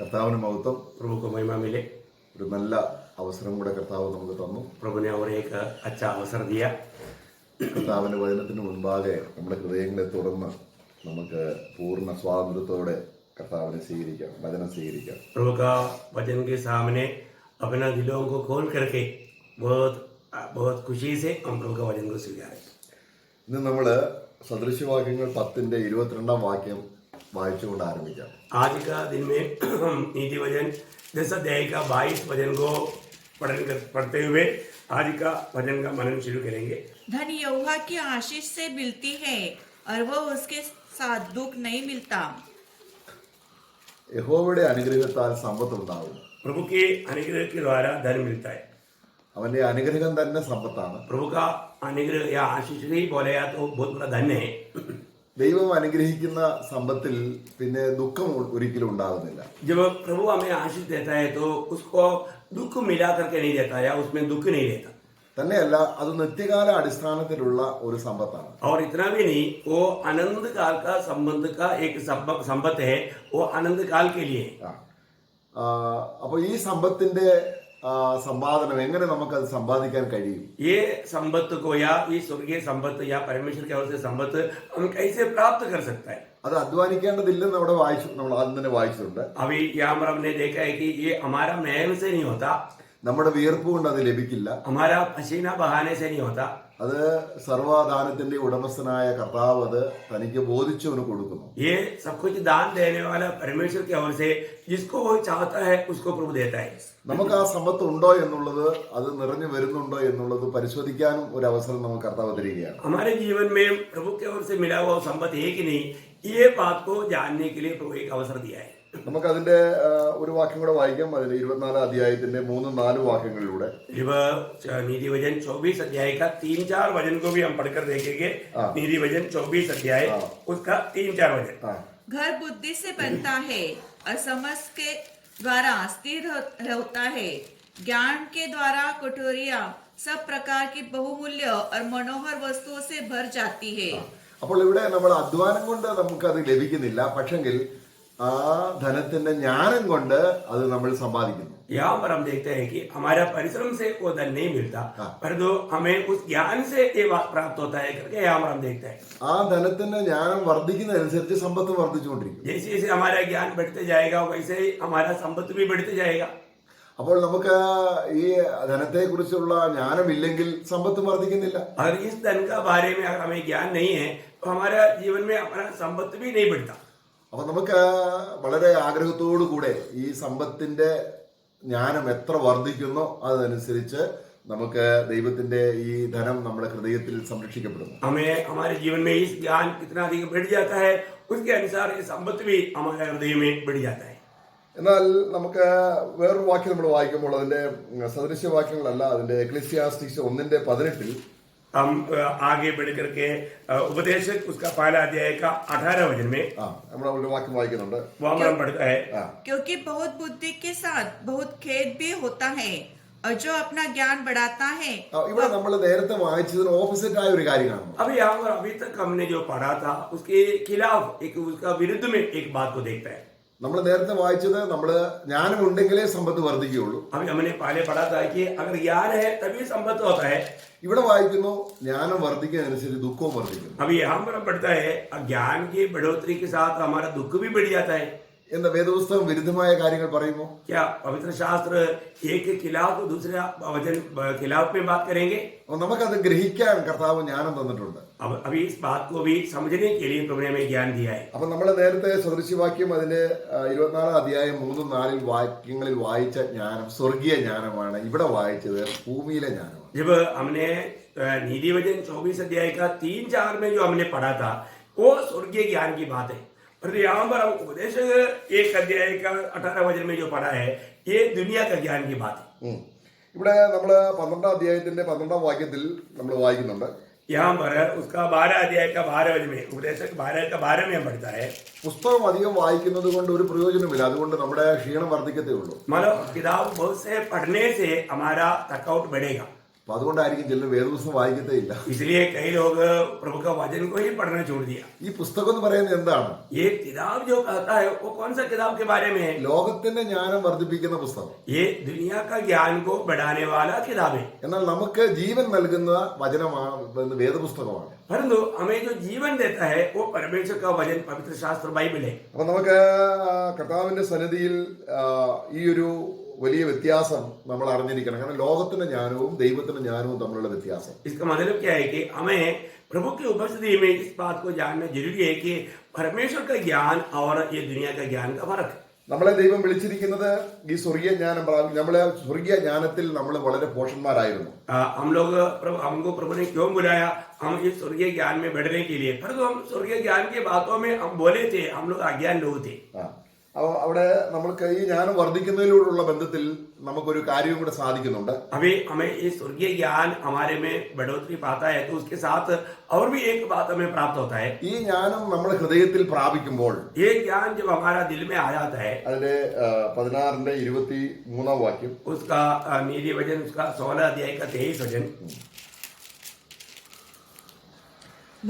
കർത്താവിന് മഹത്വം. प्रभु को महिमा मिले। ഒരു നല്ല അവസരം കൂടെ കർത്താവ് നമുക്ക് തന്നു. प्रभु ने और एक अच्छा अवसर दिया। കർത്താവിന്റെ വചനത്തിന് മുൻപാകെ നമ്മുടെ ഹൃദയങ്ങളെ തുറന്ന് നമുക്ക് പൂർണ്ണ സ്വാതന്ത്ര്യത്തോടെ കർത്താവിനെ സ്വീകരിക്കാം, വചനം സ്വീകരിക്കാം. प्रभु का वचन के सामने अपना दिलों को खोल करके बहुत बहुत खुशी से हम प्रभु का वचन को स्वीकारें। ഇന്ന് നമ്മൾ സദൃശ്യവാക്യങ്ങൾ 10:22 വാക്യം വായിച്ചുകൊണ്ട് ആരംഭിക്കാം. आज का दिन में हम नीति वचन 10 अध्याय का 22 वचन को पढ़ते हुए आज का वचन का मनन शुरू करेंगे। धन यहोवा की आशीष से मिलती है और वो उसके साथ दुख नहीं मिलता। യഹോവയുടെ അനുഗ്രഹത്താൽ സമ്പത്തുണ്ടാകും. प्रभु के अनुग्रह के द्वारा धन मिलता है। അവന്റെ അനുഗ്രഹം തന്നെ സമ്പത്താണ്. प्रभु का अनुग्रह या आशीष नहीं बोले या तो बहुत बड़ा धन है। ദൈവം അനുഗ്രഹിക്കുന്ന സമ്പത്തിൽ പിന്നെ ദുഃഖം ഒരിക്കലും ഉണ്ടാകുന്നില്ല. जब प्रभु हमें आशीष देता है तो उसको दुख मिला करके नहीं देता या उसमें दुख नहीं रहता। തന്നെയല്ല, അത് നിത്യകാല അടിസ്ഥാനത്തിലുള്ള ഒരു സമ്പത്താണ്. और इतना भी नहीं, वो आनंद काल का संबंध का एक संपत्त है, वो आनंद काल के लिए। അപ്പൊ ഈ സമ്പത്തിന്റെ സമ്പാദനം എങ്ങനെ നമുക്കത് സമ്പാദിക്കാൻ കഴിയും? ये संपत्ति को या ये स्वर्गीय संपत्ति या परमेश्वर की ओर से संपत्ति हम कैसे प्राप्त कर सकता है? അത് അധ്വാനിക്കേണ്ടതില്ലെന്ന് അവിടെ നമ്മൾ ആദ്യം തന്നെ വായിച്ചിട്ടുണ്ട്. अभी यहाँ पर हमने देखा है कि ये हमारा मेहनत से नहीं होता, നമ്മുടെ വിയർപ്പ് കൊണ്ട് അത് ലഭിക്കില്ല. हमारा पसीना बहाने से नहीं होता। അത് സർവ്വദാനത്തിന്റെ ഉടമസ്ഥനായ കർത്താവ് അത് തനിക്ക് ബോധിച്ചവന് കൊടുക്കുന്നു. ये सब कुछ दान देने वाला परमेश्वर की ओर से जिसको वो चाहता है उसको प्रभु देता है। നമുക്ക് ആ സമ്പത്ത് ഉണ്ടോ എന്നുള്ളത്, അത് നിറഞ്ഞു വരുന്നുണ്ടോ എന്നുള്ളത് പരിശോധിക്കാനും ഒരു അവസരം നമുക്ക് കർത്താവ് തരികയാണ്. हमारे जीवन में प्रभु की ओर से मिला हुआ संपत्ति है कि नहीं, ये बात को जानने के लिए प्रभु एक अवसर दिया है। നമുക്ക് അതിന്റെ ഒരു വാക്യം കൂടെ വായിക്കാം. അതിന്റെ 24 അധ്യായത്തിന്റെ 3-4 വാക്യങ്ങളിലൂടെ नीति वचन 24 अध्याय का 3-4 वचन को भी हम पढ़कर देखेंगे। नीति वचन 24 अध्याय उसका 3-4 वचन। घर बुद्धि से बनता है और समझ के द्वारा स्थिर होता है। ज्ञान के द्वारा कटोरियां सब प्रकार की बहुमूल्य और मनोहर वस्तुओं से भर जाती है। അപ്പോൾ ഇവിടെ നമ്മൾ അധ്വാനം കൊണ്ട് നമുക്കത് ലഭിക്കുന്നില്ല, പക്ഷെങ്കിൽ ആ ധനത്തിന്റെ ജ്ഞാനം കൊണ്ട് അത് നമ്മൾ സമ്പാദിക്കുന്നു. यहाँ पर हम देखते हैं कि हमारा परिश्रम से वो धन नहीं मिलता, परंतु हमें उस ज्ञान से ये बात प्राप्त होता है करके यहाँ पर हम देखते हैं। ആ ധനത്തിന്റെ ജ്ഞാനം വർദ്ധിക്കുന്നതനുസരിച്ച് സമ്പത്ത് വർദ്ധിച്ചുകൊണ്ടിരിക്കും. जैसे जैसे हमारा ज्ञान बढ़ते जाएगा वैसे ही हमारा संपत्ति भी बढ़ते जाएगा। അപ്പോൾ നമുക്ക് ഈ ധനത്തെ കുറിച്ചുള്ള ജ്ഞാനമില്ലെങ്കിൽ സമ്പത്ത് വർദ്ധിക്കുന്നില്ല. अगर इस धन का बारे में अगर हमें ज्ञान नहीं है तो हमारा जीवन में हमारा संपत्ति भी नहीं बढ़ता। അപ്പൊ നമുക്ക് വളരെ ആഗ്രഹത്തോടു കൂടെ ഈ സമ്പത്തിന്റെ ജ്ഞാനം എത്ര വർദ്ധിക്കുന്നോ അതനുസരിച്ച് നമുക്ക് ദൈവത്തിന്റെ ഈ ധനം നമ്മുടെ ഹൃദയത്തിൽ സംരക്ഷിക്കപ്പെടുന്നു. हमें हमारे जीवन में इस ज्ञान कितना अधिक बढ़ जाता है उसके अनुसार ये संपत्ति भी हमारे हृदय में बढ़ जाता है। എന്നാൽ നമുക്ക് വേറൊരു വാക്യം നമ്മൾ വായിക്കുമ്പോൾ അതിന്റെ സദൃശ്യവാക്യങ്ങളല്ല, അതിന്റെ എക്ലിസിയാസ്റ്റിക്സ് 1:18 हम आगे बढ़ करके उपदेशक उसका पहला अध्याय का 18 वचन में നമ്മൾ ഒരു വാക്യം വായിക്കുന്നുണ്ട്. वो हम पढ़ता है, क्योंकि बहुत बुद्धि के साथ बहुत खेद भी होता है और जो अपना ज्ञान बढ़ाता है। ഇവിടെ നമ്മൾ നേരത്തെ വായിച്ചതിന് ഓപ്പോസിറ്റ് ആയ ഒരു കാര്യം കാണുന്നു. अभी यहाँ पर अभी तक हमने जो पढ़ा था उसके खिलाफ एक उसका विरुद्ध में एक बात को देखता है। നമ്മൾ നേരത്തെ വായിച്ചത് നമ്മള് ജ്ഞാനം ഉണ്ടെങ്കിലേ സമ്പത്ത് വർദ്ധിക്കുകയുള്ളൂ. अभी हमने पहले पढ़ा था कि अगर ज्ञान है तभी संपत्ति होता है। ഇവിടെ വായിക്കുന്നു ജ്ഞാനം വർദ്ധിക്കുന്നതനുസരിച്ച് ദുഃഖവും വർദ്ധിക്കുന്നു. अभी यहाँ पर पढ़ता है ज्ञान की बढ़ोतरी के साथ हमारा दुख भी बढ़ जाता है। എന്താ വേദപുസ്തകം വിരുദ്ധമായ കാര്യങ്ങൾ പറയുമോ? क्या पवित्र शास्त्र एक के खिलाफ दूसरे वचन खिलाफ में बात करेंगे? അപ്പൊ നമുക്കത് ഗ്രഹിക്കാൻ കർത്താവ് ജ്ഞാനം തന്നിട്ടുണ്ട്. अब अभी इस बात को भी समझने के लिए प्रभु ने हमें ज्ञान दिया है। അപ്പൊ നമ്മൾ നേരത്തെ സദൃശ്യവാക്യം അതിന്റെ 24 അധ്യായം 3-4 വാക്യങ്ങളിൽ വായിച്ച ജ്ഞാനം സ്വർഗീയ ജ്ഞാനമാണ്. ഇവിടെ വായിച്ചത് ഭൂമിയിലെ ജ്ഞാനമാണ്. जब हमने नीति वचन 24 अध्याय का 3-4 में जो हमने पढ़ा था वो स्वर्गीय ज्ञान की बात है, पर यहाँ पर हम उपदेशक 1 अध्याय का 18 वचन में जो पढ़ा है ये दुनिया का ज्ञान की बात है। ഇവിടെ നമ്മള് 12 അധ്യായത്തിന്റെ 12 വാക്യത്തിൽ നമ്മൾ വായിക്കുന്നുണ്ട്. यहाँ पर उसका 12 अध्याय का 12 वचन में उपदेशक 12 का 12 में हम पढ़ता है, പുസ്തകം അധികം വായിക്കുന്നത് കൊണ്ട് ഒരു പ്രയോജനമില്ല, അതുകൊണ്ട് നമ്മുടെ ക്ഷീണം വർദ്ധിക്കത്തേ ഉള്ളൂ. मतलब किताब बहुत से पढ़ने से हमारा थकावट बढ़ेगा. അപ്പൊ അതുകൊണ്ടായിരിക്കും ചിലർ വേദപുസ്തകം വായിക്കത്തേ ഇല്ല. इसलिए कई लोग प्रभु का वचन को ही पढ़ना छोड़ दिया. ഈ പുസ്തകം എന്ന് പറയുന്നത് എന്താണ്? ये किताब जो कहता है वो कौन सा किताब के बारे में है? ലോകത്തിന്റെ ജ്ഞാനം വർദ്ധിപ്പിക്കുന്ന പുസ്തകം. ये दुनिया का ज्ञान को बढ़ाने वाला किताब है. എന്നാൽ നമുക്ക് ജീവൻ നൽകുന്ന വചനമാണ് വേദപുസ്തകമാണ്. परंतु हमें जो जीवन देता है वो परमेश्वर का वचन पवित्र शास्त्र बाइबल है. അപ്പൊ നമുക്ക് കർത്താവിന്റെ സന്നിധിയിൽ ഈ ഒരു വലിയ വ്യത്യാസം നമ്മൾ അറിഞ്ഞിരിക്കണം. കാരണം ലോകത്തിന്റെ ജ്ഞാനവും ദൈവത്തിന്റെ ജ്ഞാനവും തമ്മിലുള്ള വ്യത്യാസം. इसका मतलब क्या है कि हमें प्रभु की उपस्थिति में इस बात को जानना जरूरी है कि परमेश्वर का ज्ञान और ये दुनिया का ज्ञान का फर्क है. നമ്മളെ ദൈവം വിളിച്ചിരിക്കുന്നത് ഈ സ്വർഗീയ ജ്ഞാനം നമ്മളെ സ്വർഗീയ ജ്ഞാനത്തിൽ നമ്മൾ വളരെ പോഷന്മാരായിരുന്നു. हमको प्रभु ने क्यों बुलाया? हम इस स्वर्गीय ज्ञान में बढ़ने के लिए. परंतु हम स्वर्गीय ज्ञान की बातों में हम बोले थे, हम लोग अज्ञान लोग थे. അവിടെ നമ്മൾക്ക് ഈ ജ്ഞാനം വർദ്ധിക്കുന്നതിലൂടെയുള്ള ബന്ധത്തിൽ നമുക്കൊരു കാര്യവും കൂടെ സാധിക്കുന്നുണ്ട്. अभी हमें ये स्वर्गीय ज्ञान हमारे में बढ़ोतरी पाता है तो उसके साथ और भी एक बात हमें प्राप्त होता है. ഈ ജ്ഞാനം നമ്മുടെ ഹൃദയത്തിൽ പ്രാപിക്കുമ്പോൾ ये ज्ञान जब हमारा दिल में आ जाता है, അതിന്റെ 16-23 വാക്യം, उसका नीति वचन उसका 16 अध्याय का 23 वचन.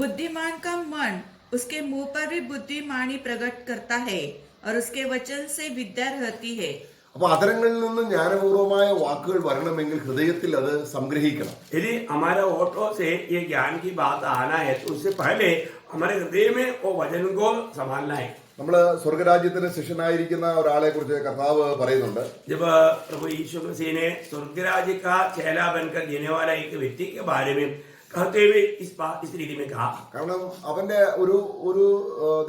बुद्धिमान का मन उसके मुंह पर भी बुद्धिमानी प्रकट करता है और उसके वचन से विद्या रहती है. അപ്പൊ അതരങ്ങളിൽ നിന്ന് ജ്ഞാനപൂർവമായ വാക്കുകൾ വരണമെങ്കിൽ ഹൃദയത്തിൽ അത് സംഗ്രഹിക്കണം. यदि हमारा ओठों से ये ज्ञान की बात आना है तो उससे पहले हमारे हृदय में वो वचन को संभालना है. നമ്മള് സ്വർഗരാജ്യത്തിന് ശിഷ്യനായിരിക്കുന്ന ഒരാളെ കുറിച്ച് കർത്താവ് പറയുന്നുണ്ട്. जब प्रभु यीशु मसीह ने स्वर्ग राज्य का चेला बनकर जीने वाला एक व्यक्ति के बारे में कहते हुए इस रीति में कहा. കാരണം അവന്റെ ഒരു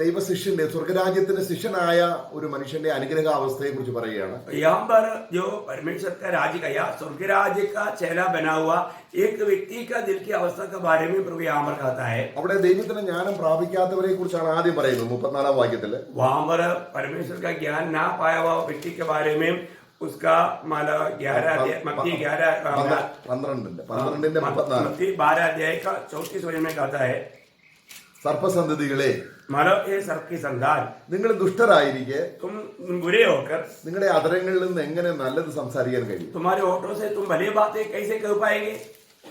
ദൈവശിഷ്യന്റെ സ്വർഗരാജ്യത്തിന് ശിഷ്യനായ ഒരു മനുഷ്യന്റെ അനുഗ്രഹാവസ്ഥയെ കുറിച്ച് പറയുകയാണ്. यहाँ पर जो परमेश्वर का राज्य का या स्वर्ग राज्य का चेला बना हुआ एक व्यक्ति का दिल की अवस्था के बारे में प्रभु यहाँ पर कहता है. അവിടെ ദൈവത്തിന് ജ്ഞാനം പ്രാപിക്കാത്തവരെ കുറിച്ചാണ് ആദ്യം പറയുന്നത് 34 വാക്യത്തില്. वहां पर परमेश्वर का ज्ञान ना पाया हुआ व्यक्ति के बारे में उसका माला 11 मत्ती 12 अध्याय का 34 वचन में कहता है, സർപ്പസന്തതികളെ, मानव ये सर्प की संतान, നിങ്ങൾ ദുഷ്ടരായിരിക്കെ तुम बुरे होकर നിങ്ങളുടെ അതരങ്ങളിൽ നിന്ന് എങ്ങനെ നല്ലത് സംസാരിക്കാൻ കഴിയും? तुम्हारे होठों से तुम भली बातें कैसे कह पाएंगे?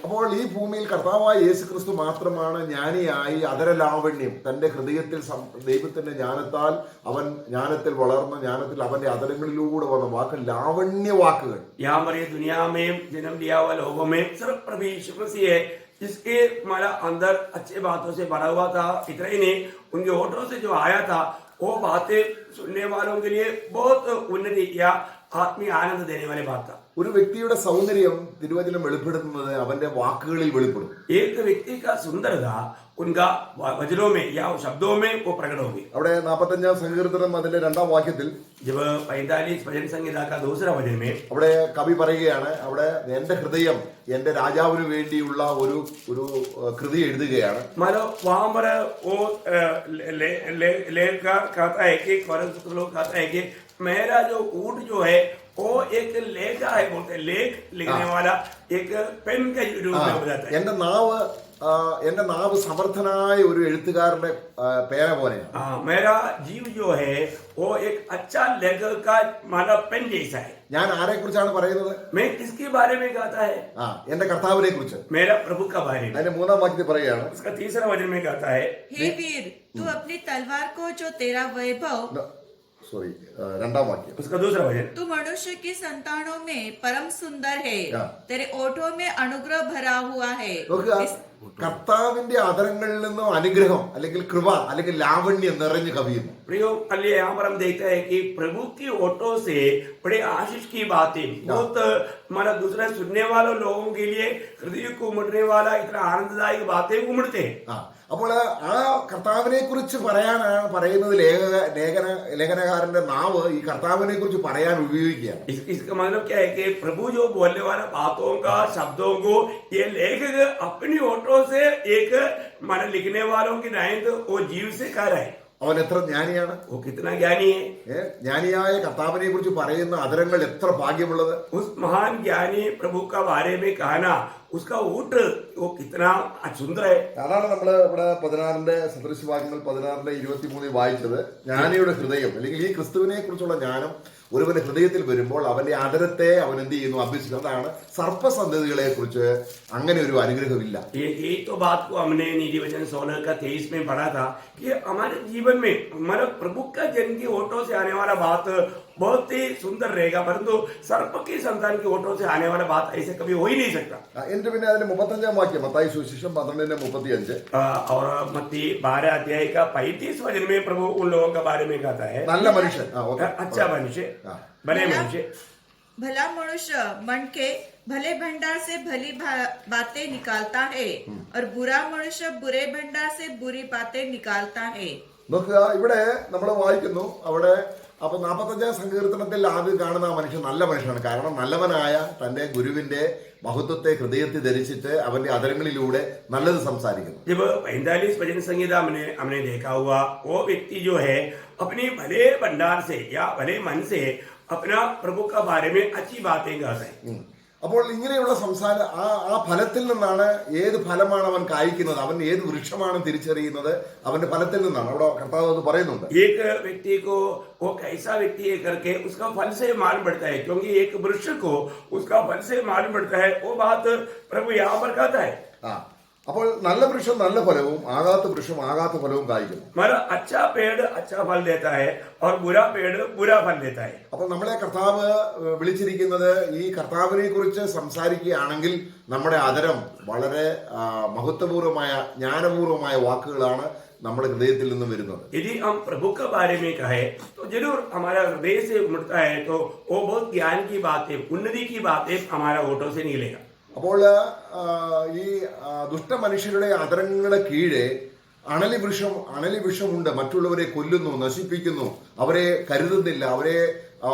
അപ്പോൾ ഈ ഭൂമിയിൽ കർത്താവായ യേശു ക്രിസ്തു മാത്രമാണ് ജ്ഞാനിയായി അതരലാവണ്യം തന്റെ ഹൃദയത്തിൽ ദൈവത്തിന്റെ ജ്ഞാനത്താൽ അവൻ ജ്ഞാനത്തിൽ വളർന്ന ജ്ഞാനത്തിൽ അവന്റെ അതരങ്ങളിലൂടെ വന്ന വാക്ക് ലാവണ്യ വാക്കുകൾ. यहाँ पर ये दुनिया में जन्म लिया हुआ लोगों में सिर्फ प्रभु यीशु मसीह है जिसके हमारा अंदर अच्छे बातों से भरा हुआ था. इतना ही नहीं, उनके होठों से जो आया था वो बातें सुनने वालों के लिए बहुत उन्नति या आत्मीय आनंद देने वाली बात था. ഒരു വ്യക്തിയുടെ സൗന്ദര്യം തിരുവചനം വെളിപ്പെടുത്തുന്നത് അവന്റെ വാക്കുകളിൽ വെളിപ്പെടും. एक व्यक्ति का सुंदरता उनका वचनों में या शब्दों में वो प्रकट होगी. അവിടെ 45 സങ്കീർത്തനം അതിന്റെ 2 വാക്യത്തിൽ जब 45 भजन संहिता का दूसरा वचन में അവിടെ കവി പറയുകയാണ്, അവിടെ എന്റെ ഹൃദയം എന്റെ രാജാവിന് വേണ്ടിയുള്ള ഒരു കൃതി എഴുതുകയാണ്. मानो वहां पर वो लेखक कहता है कि लोग कहता है कि मेरा जो ऊंट जो है वो एक लेख है, बोलते लेख लिखने वाला एक पेन का रूप में हो जाता है. എന്റെ നാവ് സമർത്ഥനായ ഒരു എഴുത്തുകാരന്റെ പേന പോലെയാണ്. मेरा जीव जो है वो एक अच्छा लेखक का माना पेन जैसा है. ഞാൻ ആരെ കുറിച്ചാണ് പറയുന്നത്? मैं किसके बारे में कहता है? എന്റെ കർത്താവിനെ കുറിച്ച്. मेरा प्रभु का बारे में. അതിന്റെ 3 വാക്യത്തിൽ പറയുകയാണ്, इसका तीसरा वचन में कहता है, हे वीर, तू अपनी तलवार को जो तेरा वैभव, 2 വാക്യം, उसका दूसरा वचन, तू मनुष्य की संतानों में परम सुंदर है, हाँ। तेरे ओठों में अनुग्रह भरा हुआ है. നോക്കുക, കർത്താവിന്റെ അതരങ്ങളിൽ നിന്നും അനുഗ്രഹം അല്ലെങ്കിൽ കൃപ അല്ലെങ്കിൽ ലാവണ്യം നിറഞ്ഞു കവിയുന്നു. प्रयोग अलिए यहाँ पर हम देखते हैं कि प्रभु की ओठों से बड़े आशीष की बातें बहुत हमारा दूसरा सुनने वालों लोगों के लिए हृदय को उमड़ने वाला इतना आनंददायक बातें उमड़ते हैं. അപ്പോൾ ആ കർത്താവിനെ കുറിച്ച് പറയുന്നത് ലേഖനകാരന്റെ നാവ് ഈ കർത്താവിനെ കുറിച്ച് പറയാൻ ഉപയോഗിക്കുകയാണ്. इसका मतलब क्या है कि प्रभु जो बोलने वाला बातों का शब्दों को ये लेखक अपनी ओठों से एक मन लिखने वालों की नहीं तो वो जीव से कह रहा है. അവൻ എത്ര ജ്ഞാനിയാണ്, वो कितना ज्ञानी है. ജ്ഞാനിയായ കർത്താവിനെ കുറിച്ച് പറയുന്ന അതരങ്ങൾ എത്ര ഭാഗ്യമുള്ളത്. उस महान ज्ञानी प्रभु का बारे में कहना उसका ऊट वो कितना सुंदर है. അതാണ് നമ്മൾ ഇവിടെ 16 സദൃശവാക്യങ്ങൾ 16:23 വായിച്ചത്. ജ്ഞാനിയുടെ ഹൃദയം അല്ലെങ്കിൽ ഈ ക്രിസ്തുവിനെ കുറിച്ചുള്ള ജ്ഞാനം ഒരുവന്റെ ഹൃദയത്തിൽ വരുമ്പോൾ അവന്റെ ആദരത്തെ അവൻ എന്ത് ചെയ്യുന്നു, അഭ്യസിക്കുന്നു. അതാണ് സർപ്പസന്തതികളെ കുറിച്ച് അങ്ങനെ ഒരു അനുഗ്രഹമില്ല. ये तो बात को हमने नीति वचन 16 का 23 में पढ़ा था कि हमारे जीवन में हमारा प्रभु का जन की ओटों से आने वाला बात बहुत ही सुंदर रहेगा, परंतु सर्प की संतान की ओटों से आने वाला बात ऐसे कभी हो ही नहीं सकता. എന്നിട്ട് പിന്നെ അതിന്റെ 35 വാക്യം മത്തായി സുവിശേഷം 12:35 और मत्ती 12 अध्याय का 35 वचन में प्रभु उन लोगों के बारे में कहता है നല്ല മനുഷ്യൻ. अच्छा मनुष्य, भले मनुष्य. भला मनुष्य मन के भले भंडार से भली बातें निकालता है और बुरा मनुष्य बुरे भंडार से बुरी बातें निकालता है. നോക്കുക, ഇവിടെ നമ്മൾ വായിക്കുന്നു അവിടെ. അപ്പൊ 45 സങ്കീർത്തനത്തിൽ ആദ്യം കാണുന്ന ആ മനുഷ്യൻ നല്ല മനുഷ്യനാണ്. കാരണം നല്ലവനായ തന്റെ ഗുരുവിന്റെ മഹത്വത്തെ ഹൃദയത്തിൽ ധരിച്ചിട്ട് അവന്റെ അധരങ്ങളിലൂടെ നല്ലത് സംസാരിക്കുന്നു. जब 45 भजन संहिता हमने देखा हुआ वो व्यक्ति जो है अपने भले भंडार से या भले मन से अपना प्रभु का बारे में अच्छी बातें कहता है. അപ്പോൾ ഇങ്ങനെയുള്ള സംസാരം ആ ഫലത്തിൽ നിന്നാണ് ഏത് ഫലമാണ് അവൻ കായ്ക്കുന്നത്, അവൻ ഏത് വൃക്ഷമാണ് തിരിച്ചറിയുന്നത് അവന്റെ ഫലത്തിൽ നിന്നാണ്. അവിടെ കർത്താവ് അത് പറയുന്നുണ്ട്. एक व्यक्ति को वो कैसा व्यक्ति है करके उसका फल से मालूम पड़ता है, क्योंकि एक वृक्ष को उसका फल से मालूम पड़ता है. वो बात प्रभु यहाँ पर कहता है. അപ്പോൾ നല്ല വൃക്ഷം നല്ല ഫലവും ആകാത്ത വൃക്ഷം ആകാത്ത ഫലവും കായ്ക്കുന്നു. हमारा अच्छा पेड़ अच्छा फल देता है और बुरा पेड़ बुरा फल देता है. അപ്പോൾ നമ്മളെ കർത്താവ് വിളിച്ചിരിക്കുന്നത് ഈ കർത്താവിനെ കുറിച്ച് സംസാരിക്കുകയാണെങ്കിൽ നമ്മുടെ ആദരം വളരെ മഹത്വപൂർവമായ ജ്ഞാനപൂർവമായ വാക്കുകളാണ് നമ്മുടെ ഹൃദയത്തിൽ നിന്നും വരുന്നത്. यदि हम प्रभु के बारे में कहे तो जरूर हमारा हृदय से उमड़ता है, तो वो बहुत ज्ञान की बातें उन्नति की बातें हमारा ओठों से निकलेगा. അപ്പോൾ ഈ ദുഷ്ടമനുഷ്യരുടെ അധരങ്ങളുടെ കീഴെ അണലി വിഷമുണ്ട്. മറ്റുള്ളവരെ കൊല്ലുന്നു, നശിപ്പിക്കുന്നു, അവരെ കരുതുന്നില്ല, അവരെ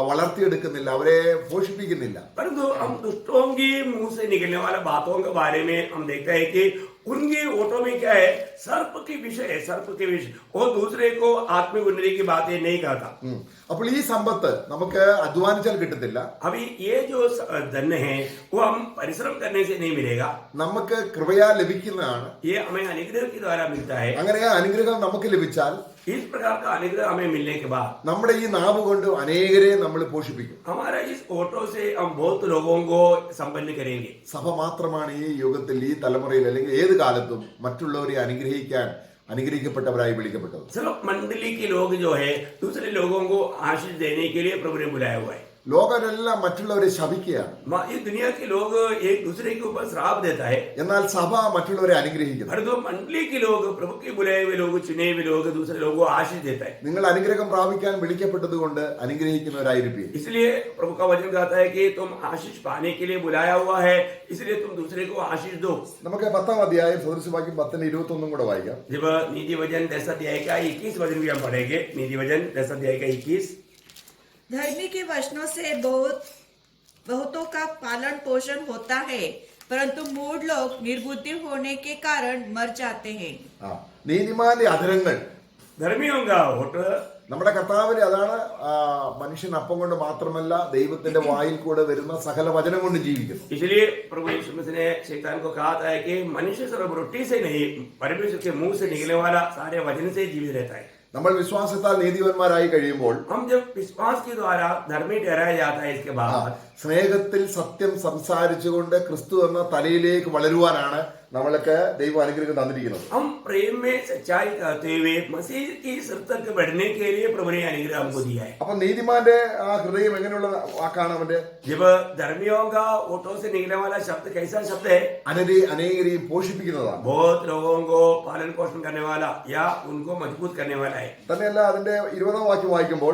വളർത്തിയെടുക്കുന്നില്ല, അവരെ പോഷിപ്പിക്കുന്നില്ല. परंतु हम दुष्टों की मुंह से निकलने वाला बातों के बारे में हम देखते हैं कि उनके ओठों में क्या है, सर्प के विषय. वो दूसरे को आत्मिक उन्नति की बातें नहीं कहता. അപ്പോൾ ഈ സമ്പത്ത് നമുക്ക് അധ്വാനിച്ചാൽ കിട്ടത്തില്ല. अभी ये जो धन है वो हम परिश्रम करने से नहीं मिलेगा, നമുക്ക് കൃപയാൽ ലഭിക്കുന്നതാണ്. ये हमें अनुग्रह के द्वारा मिलता है. അങ്ങനെ ആ അനുഗ്രഹം നമുക്ക് ലഭിച്ചാൽ इस प्रकार का अनुग्रह हमें मिलने के बाद നമ്മുടെ ഈ നാവ് കൊണ്ട് അനേകരെ നമ്മൾ പോഷിപ്പിക്കും. हमारा इस ओटो से हम बहुत लोगों को संपन्न करेंगे. സഭ മാത്രമാണ് ഈ യുഗത്തിൽ ഈ തലമുറയിൽ അല്ലെങ്കിൽ ഏത് കാലത്തും മറ്റുള്ളവരെ അനുഗ്രഹിക്കപ്പെട്ടവരായി വിളിക്കപ്പെട്ടത്. सिर्फ मंडली के लोग जो है दूसरे लोगों को आशीष देने के लिए प्रभु ने बुलाया हुआ है. ലോകരെല്ലാം മറ്റുള്ളവരെ ശപിക്കുകയാണ്. ये दुनिया के लोग एक दूसरे के ऊपर श्राप देता है, എന്നാൽ സഭ മറ്റുള്ളവരെ അനുഗ്രഹിക്കുന്നു. परंतु मंडली के लोग प्रभु के बुलाए हुए लोग चुने हुए लोग दूसरे लोगों को आशीष देता है. നിങ്ങൾ അനുഗ്രഹം പ്രാപിക്കാൻ വിളിക്കപ്പെട്ടത് കൊണ്ട് അനുഗ്രഹിക്കുന്നവരായിരിക്കും. इसलिए प्रभु का वचन कहता है कि तुम आशीष पाने के लिए बुलाया हुआ है, इसलिए तुम दूसरे को आशीष दो. നമുക്ക് 10-ാം അധ്യായം സദൃശവാക്യം 10:21 കൂടെ വായിക്കാം. जब नीति वचन 10 अध्याय का 21 वचन भी हम पढ़ेंगे. नीति वचन 10 अध्याय का 21. धर्मी के वचनों से बहुतों का पालन पोषण होता है, परंतु मूढ़ लोग निर्बुद्धि होने के कारण मर जाते हैं. നീതിമാന്റെ അധരങ്ങൾ. धर्मियों का होठ. നമ്മുടെ കർത്താവിന് അതാണ് മനുഷ്യൻ അപ്പം കൊണ്ട് മാത്രമല്ല ദൈവത്തിന്റെ വായിൽ കൂടെ വരുന്ന സകല വചനം കൊണ്ട് ജീവിക്കുന്നു. इसलिए प्रभु यीशु मसीह ने शैतान को कहा था कि मनुष्य सिर्फ रोटी से नहीं परमेश्वर के मुंह से निकलने वाला सारे वचन से जीवित रहता है. നമ്മൾ വിശ്വാസത്താൽ നീതിമാന്മാരായി കഴിയുമ്പോൾ हम जब विश्वास के द्वारा धर्मी ठहराया जाता है, इसके बाद സ്നേഹത്തിൽ സത്യം സംസാരിച്ചുകൊണ്ട് ക്രിസ്തു എന്ന തലയിലേക്ക് വളരുവാനാണ് നമ്മൾക്ക് ദൈവം അനുഗ്രഹം തന്നിരിക്കുന്നത്. हम प्रेम में सच्चाई कहते हुए मसीह की सिर तक बढ़ने के लिए प्रभु ने अनुग्रह हमको दिया है. അപ്പൊ നീതിമാന്റെ ആ ഹൃദയം എങ്ങനെയുള്ള വാക്കാണ് അവന്റെ? जब धर्मियों का ओठों से निकलने वाला शब्द कैसा शब्द है? അനേകരെയും പോഷിപ്പിക്കുന്നതാണ്. बहुत लोगों को पालन पोषण करने वाला या उनको मजबूत करने वाला है. തന്നെയല്ല അതിന്റെ 20-ാം വാക്യം വായിക്കുമ്പോൾ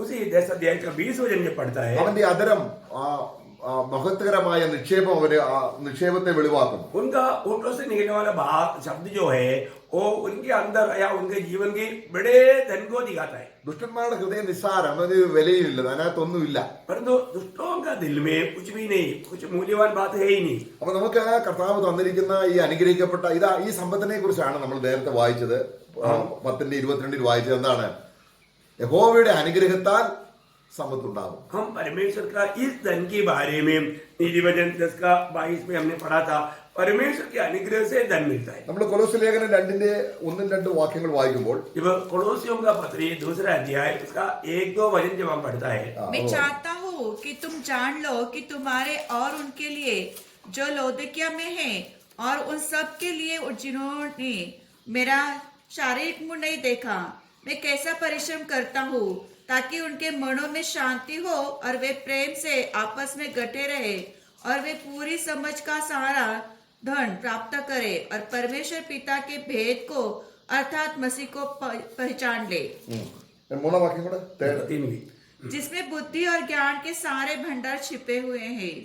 उसी 10 अध्याय का 20 वचन जो पढ़ता है, അവന്റെ അധരം മഹത്വകരമായ നിക്ഷേപം നിക്ഷേപത്തെ വെളിവാക്കുന്നു. उनका ओठों से निकलने वाला बात शब्द जो है वो उनके अंदर या उनके जीवन के बड़े धन को दिखाता है. ദുഷ്ടന്മാരുടെ ഹൃദയം നിസ്സാരം, അതിന് വിലയില്ല, അതിനകത്തൊന്നുമില്ല. परंतु दुष्टों का दिल में कुछ भी नहीं, कुछ मूल्यवान बात है ही नहीं. അപ്പൊ നമുക്ക് കർത്താവ് തന്നിരിക്കുന്ന ഈ അനുഗ്രഹിക്കപ്പെട്ട ഈ സമ്പത്തിനെ കുറിച്ചാണ് നമ്മൾ നേരത്തെ വായിച്ചത്. 10:22 വായിച്ചത് എന്താണ്? യഹോവയുടെ അനുഗ്രഹത്താൽ സമ്പത്തുണ്ടാകും. हम परमेश्वर का इस धन के बारे में नीति वचन 10 का 22 में हमने पढ़ा था. परमेश्वर के अनुग्रह से धन मिलता है। നമ്മൾ കൊലോസ്യ ലേഖനം 2:1-2 വാക്യങ്ങൾ വായിക്കുമ്പോൾ जब कोलोसियों का पत्री 2 अध्याय उसका 1-2 वचन जब हम पढ़ता है, मैं चाहता हूँ कि तुम जान लो कि तुम्हारे और उनके लिए जो लौदीकिया में है और उन सब के लिए जिन्होंने मेरा शारीरिक मुंह नहीं देखा, मैं कैसा परिश्रम करता हूँ ताकि उनके मनों में शांति हो और वे प्रेम से आपस में गठे रहे और वे पूरी समझ का सहारा धन प्राप्त करे और परमेश्वर पिता के भेद को अर्थात मसीह को पहचान ले, 3 വാക്യം കൂടെ 3 भी। जिसमें बुद्धि और ज्ञान के सारे भंडार छिपे हुए हैं।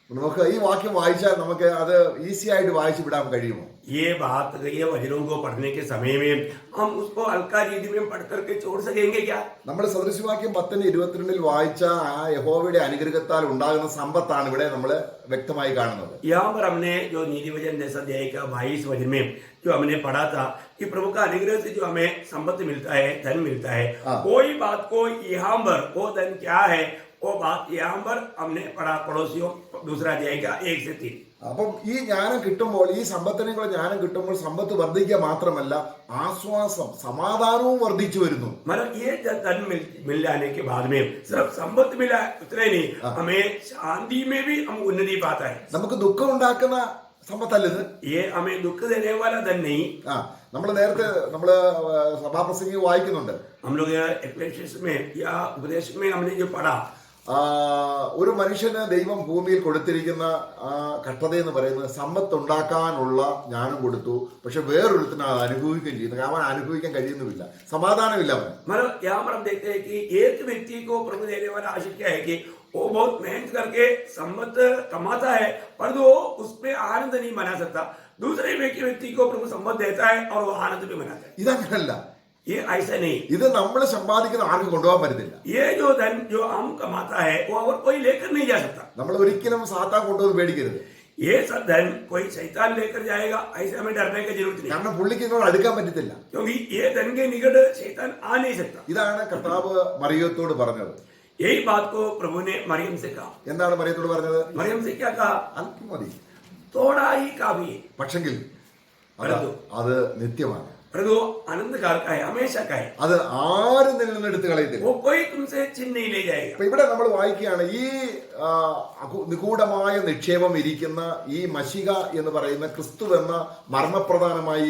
നമുക്ക് ഈ വാക്യം വായിച്ചാൽ നമുക്ക് അത് ഈസി ആയിട്ട് വായിച്ചു വിടാൻ കഴിയുമോ? ये बात ये वचनों को पढ़ने के समय में हम उसको हल्का रीति में पढ़ करके छोड़ सकेंगे क्या? നമ്മൾ സദൃശവാക്യം 10:22 വായിച്ച ആ യഹോവയുടെ അനുഗ്രഹത്താൽ ഉണ്ടാകുന്ന സമ്പത്താണ് ഇവിടെ നമ്മൾ വ്യക്തമായി കാണുന്നത്. यहाँ पर हमने जो नीति वचन 10 अध्याय का 22 वचन में जो हमने पढ़ा था कि प्रभु का अनुग्रह से जो हमें संपत्ति मिलता है, धन मिलता है, कोई बात को यहाँ पर वो धन क्या है वो बात यहाँ पर हमने पढ़ा कोलोसियों 2 अध्याय का 1 से 3। അപ്പം ഈ ജ്ഞാനം കിട്ടുമ്പോൾ, ഈ സമ്പത്തിനുള്ള ജ്ഞാനം കിട്ടുമ്പോൾ സമ്പത്ത് വർദ്ധിക്കുക മാത്രമല്ല ആശ്വാസം സമാധാനവും വർദ്ധിച്ചു വരുന്നു. मतलब ये धन मिल जाने के बाद में सिर्फ संपत्ति मिला उतने नहीं, हमें शांति में भी हम उन्नति पाता है। നമുക്ക് ദുഃഖം ഉണ്ടാക്കുന്ന സമ്പത്തല്ല ഇത്. ये हमें दुख देने वाला धन नहीं। നമ്മൾ നേരത്തെ നമ്മള് സഭാപ്രസംഗി വായിക്കുന്നുണ്ട്. हम लोग एक्लेसियस में या उपदेश में हमने जो पढ़ा, ഒരു മനുഷ്യന് ദൈവം ഭൂമിയിൽ കൊടുത്തിരിക്കുന്ന കഷ്ടത എന്ന് പറയുന്നത് സമ്പത്ത് ഉണ്ടാക്കാനുള്ള ജ്ഞാനം കൊടുത്തു. പക്ഷെ വേറൊരുത്തിന് അത് അനുഭവിക്കുകയും ചെയ്യുന്നു. അവൻ അനുഭവിക്കാൻ കഴിയുന്നുമില്ല, സമാധാനമില്ല അവന്. मतलब यहाँ पर हम देखते हैं कि एक व्यक्ति को प्रभु देने वाला आशीष क्या है कि वो बहुत मेहनत करके सम्मत कमाता है पर वो उसमें आनंद नहीं मना सकता। दूसरे व्यक्ति को प्रभु सम्मत देता है और वो आनंद भी मनाता है। ഇതങ്ങനല്ല. ये ऐसा नहीं, ഇത് നമ്മൾ സമ്പാദിക്കുന്ന ആർക്കും കൊണ്ടുപോകാൻ പറ്റത്തില്ല. ये जो धन जो हम कमाता है वो और कोई लेकर नहीं जा सकता। നമ്മൾ ഒരിക്കലും സാത്താൻ കൊണ്ടുവന്ന് പേടിക്കരുത്. ये सब धन कोई शैतान लेकर जाएगा ऐसे हमें डरने की जरूरत नहीं, കാരണം പുള്ളിക്ക് ഇങ്ങോട്ട് അടുക്കാൻ പറ്റത്തില്ല. क्योंकि ये धन के निकट शैतान आ नहीं सकता। ഇതാണ് കർത്താവ് മറിയത്തോട് പറഞ്ഞത്. यही बात को प्रभु ने मरियम से कहा। എന്താണ് മറിയത്തോട് പറഞ്ഞത്? मरियम से क्या कहा? അല്പം മതി, थोड़ा ही काफी है, പക്ഷെങ്കിൽ അത് നിത്യമാണ്. परंतु आनंद कार का है, हमेशा का है, അത് ആരും നിന്ന് എടുത്ത് കളയത്തില്ല. वो कोई तुमसे छीन नहीं ले जाएगा। അപ്പൊ ഇവിടെ നമ്മൾ വായിക്കുകയാണ്, ഈ നിഗൂഢമായ നിക്ഷേപം ഇരിക്കുന്ന ഈ മശിക എന്ന് പറയുന്ന ക്രിസ്തു എന്ന മർമ്മപ്രധാനമായ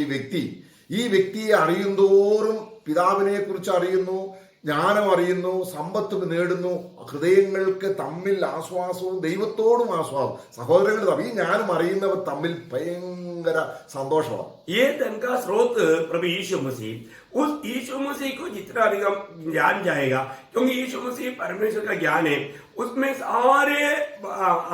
ഈ വ്യക്തിയെ അറിയുന്തോറും പിതാവിനെ കുറിച്ച് അറിയുന്നു, ജ്ഞാനം അറിയുന്നു, സമ്പത്ത് നേടുന്നു, ഹൃദയങ്ങൾക്ക് തമ്മിൽ ആശ്വാസവും ദൈവത്തോടും ആശ്വാസവും, സഹോദരങ്ങൾ ഈ ജ്ഞാനം അറിയുന്നവർ തമ്മിൽ ഭയങ്കര സന്തോഷമാണ്. ये धन का स्रोत प्रभु यीशु मसीह, उस यीशु मसीह को जितना अधिक ज्ञान जाएगा, क्योंकि यीशु मसीह परमेश्वर का ज्ञान है, उसमें सारे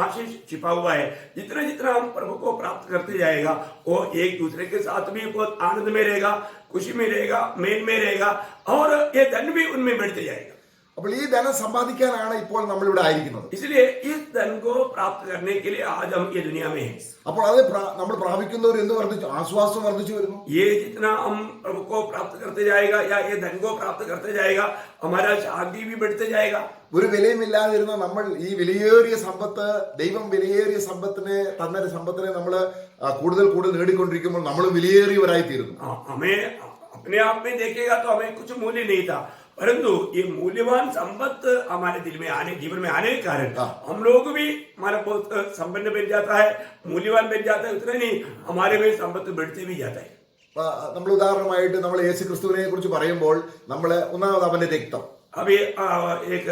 आशीष छिपा हुआ है। जितना जितना हम प्रभु को प्राप्त करते जाएगा वो एक दूसरे के साथ भी बहुत आनंद में रहेगा, खुशी में रहेगा, मेल में रहेगा और ये धन भी उनमें बढ़ते जाएगा। അപ്പോൾ ഈ ധനം സമ്പാദിക്കാനാണ് ഇപ്പോൾ നമ്മളിവിടെ ആയിരിക്കുന്നത്. इसलिए इस धन को प्राप्त करने के लिए आज हम ये दुनिया में हैं। അപ്പോൾ അത് നമ്മൾ പ്രാപിക്കുന്നവർ എന്ത് വർദ്ധിച്ചു? ആശ്വാസം വർദ്ധിച്ചു വരുന്നു. ये जितना हम प्रभु को प्राप्त करते जाएगा या ये धन को प्राप्त करते जाएगा हमारा शांति भी बढ़ते जाएगा। ഒരു വിലയുമില്ലാതിരുന്ന നമ്മൾ ഈ വിലയേറിയ സമ്പത്ത്, ദൈവം വിലയേറിയ സമ്പത്തിനെ നമ്മൾ കൂടുതൽ നേടിക്കൊണ്ടിരിക്കുമ്പോൾ നമ്മൾ വിലയേറിയവരായി തീരുന്നു. हमें अपने आप में देखेगा तो हमें कुछ मूल्य नहीं था, परंतु ये मूल्यवान संपत्ति हमारे जीवन में आने के कारण हम लोग भी हमारा बहुत संपन्न बन जाता है, मूल्यवान बन जाता है। उतना नहीं, हमारे में संपत्ति बढ़ते भी जाता है। നമ്മൾ ഉദാഹരണമായിട്ട് നമ്മൾ യേശു ക്രിസ്തുവിനെ കുറിച്ച് പറയുമ്പോൾ നമ്മൾ ഒന്നാമത് അവന്റെ രക്തം, अभी एक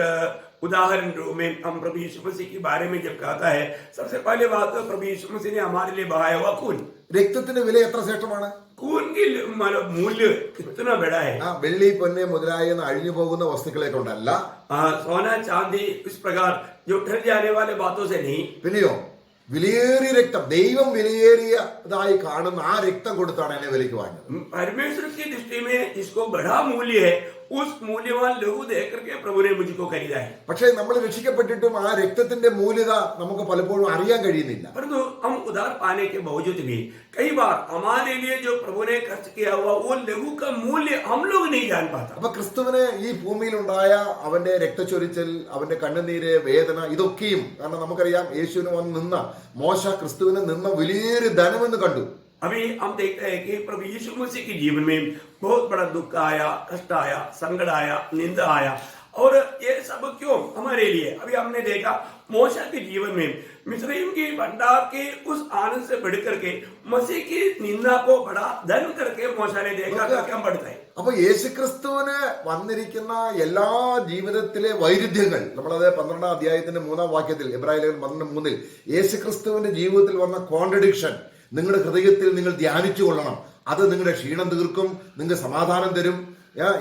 उदाहरण में हम प्रभु यीशु मसीह के बारे में जब कहता है, सबसे पहले बात तो प्रभु यीशु मसीह ने हमारे लिए बहाया हुआ खून। രക്തത്തിന്റെ വില എത്ര ശ്രേഷ്ഠമാണ്! खून की मूल्य कितना बड़ा है! വെള്ളി, പൊന്ന് മുതലായ അഴിഞ്ഞു പോകുന്ന വസ്തുക്കളെ കൊണ്ടല്ല, सोना चांदी इस प्रकार जो ठहर जाने वाले बातों से नहीं, പിന്നെയോ വിലയേറിയ രക്തം, ദൈവം വിലയേറിയതായി കാണുന്ന ആ രക്തം കൊടുത്താണ് എന്നെ വിലയ്ക്ക് വാങ്ങിയത്. परमेश्वर की दृष्टि में जिसको बड़ा मूल्य है उस मूल्यवान लहू देख करके प्रभु ने मुझको खरीदा है। പക്ഷേ നമ്മൾ രക്ഷിക്കപ്പെട്ടിട്ടും ആ രക്തത്തിന്റെ മൂല്യത നമുക്ക് പലപ്പോഴും അറിയാൻ കഴിയുന്നില്ല. परंतु हम उधार पाने के बावजूद भी कई बार हमारे लिए जो प्रभु ने खर्च किया हुआ वो लहू का मूल्य हम लोग नहीं जान पाता। അപ്പൊ ക്രിസ്തുവിന് ഈ ഭൂമിയിലുണ്ടായ അവന്റെ രക്തച്ചൊരിച്ചൽ, അവന്റെ കണ്ണുനീര്, വേദന, ഇതൊക്കെയും കാരണം നമുക്കറിയാം യേശുവിന് വന്ന് നിന്ന മോശ ക്രിസ്തുവിന് നിന്ന വലിയൊരു ധനമെന്ന് കണ്ടു. अभी हम देखते हैं कि प्रभु यीशु मसीह के जीवन में बहुत बड़ा दुख आया, कष्ट आया, संकट आया, निंदा आया, और ये सब क्यों हमारे लिए। अभी हमने देखा मोशा के जीवन में मिस्रईम के भंडार के उस आनंद से बढ़ करके मसीह की निंदा को बड़ा धन करके मोशा ने देखा कि हम बढ़ता है। അപ്പൊ യേശുക്രിസ്തുവിന് വന്നിരിക്കുന്ന എല്ലാ ജീവിതത്തിലെ വൈരുദ്ധ്യങ്ങൾ നമ്മളത് 12-ാം അധ്യായത്തിന്റെ 3-ാം വാക്യത്തിൽ, എബ്രായ ലേഖനം 12:3 യേശുക്രിസ്തുവിന്റെ ജീവിതത്തിൽ വന്ന കോൺട്രഡിക്ഷൻ നിങ്ങളുടെ ഹൃദയത്തിൽ നിങ്ങൾ ധ്യാനിച്ചു കൊള്ളണം. അത് നിങ്ങളുടെ ക്ഷീണം തീർക്കും, നിങ്ങൾക്ക് സമാധാനം തരും.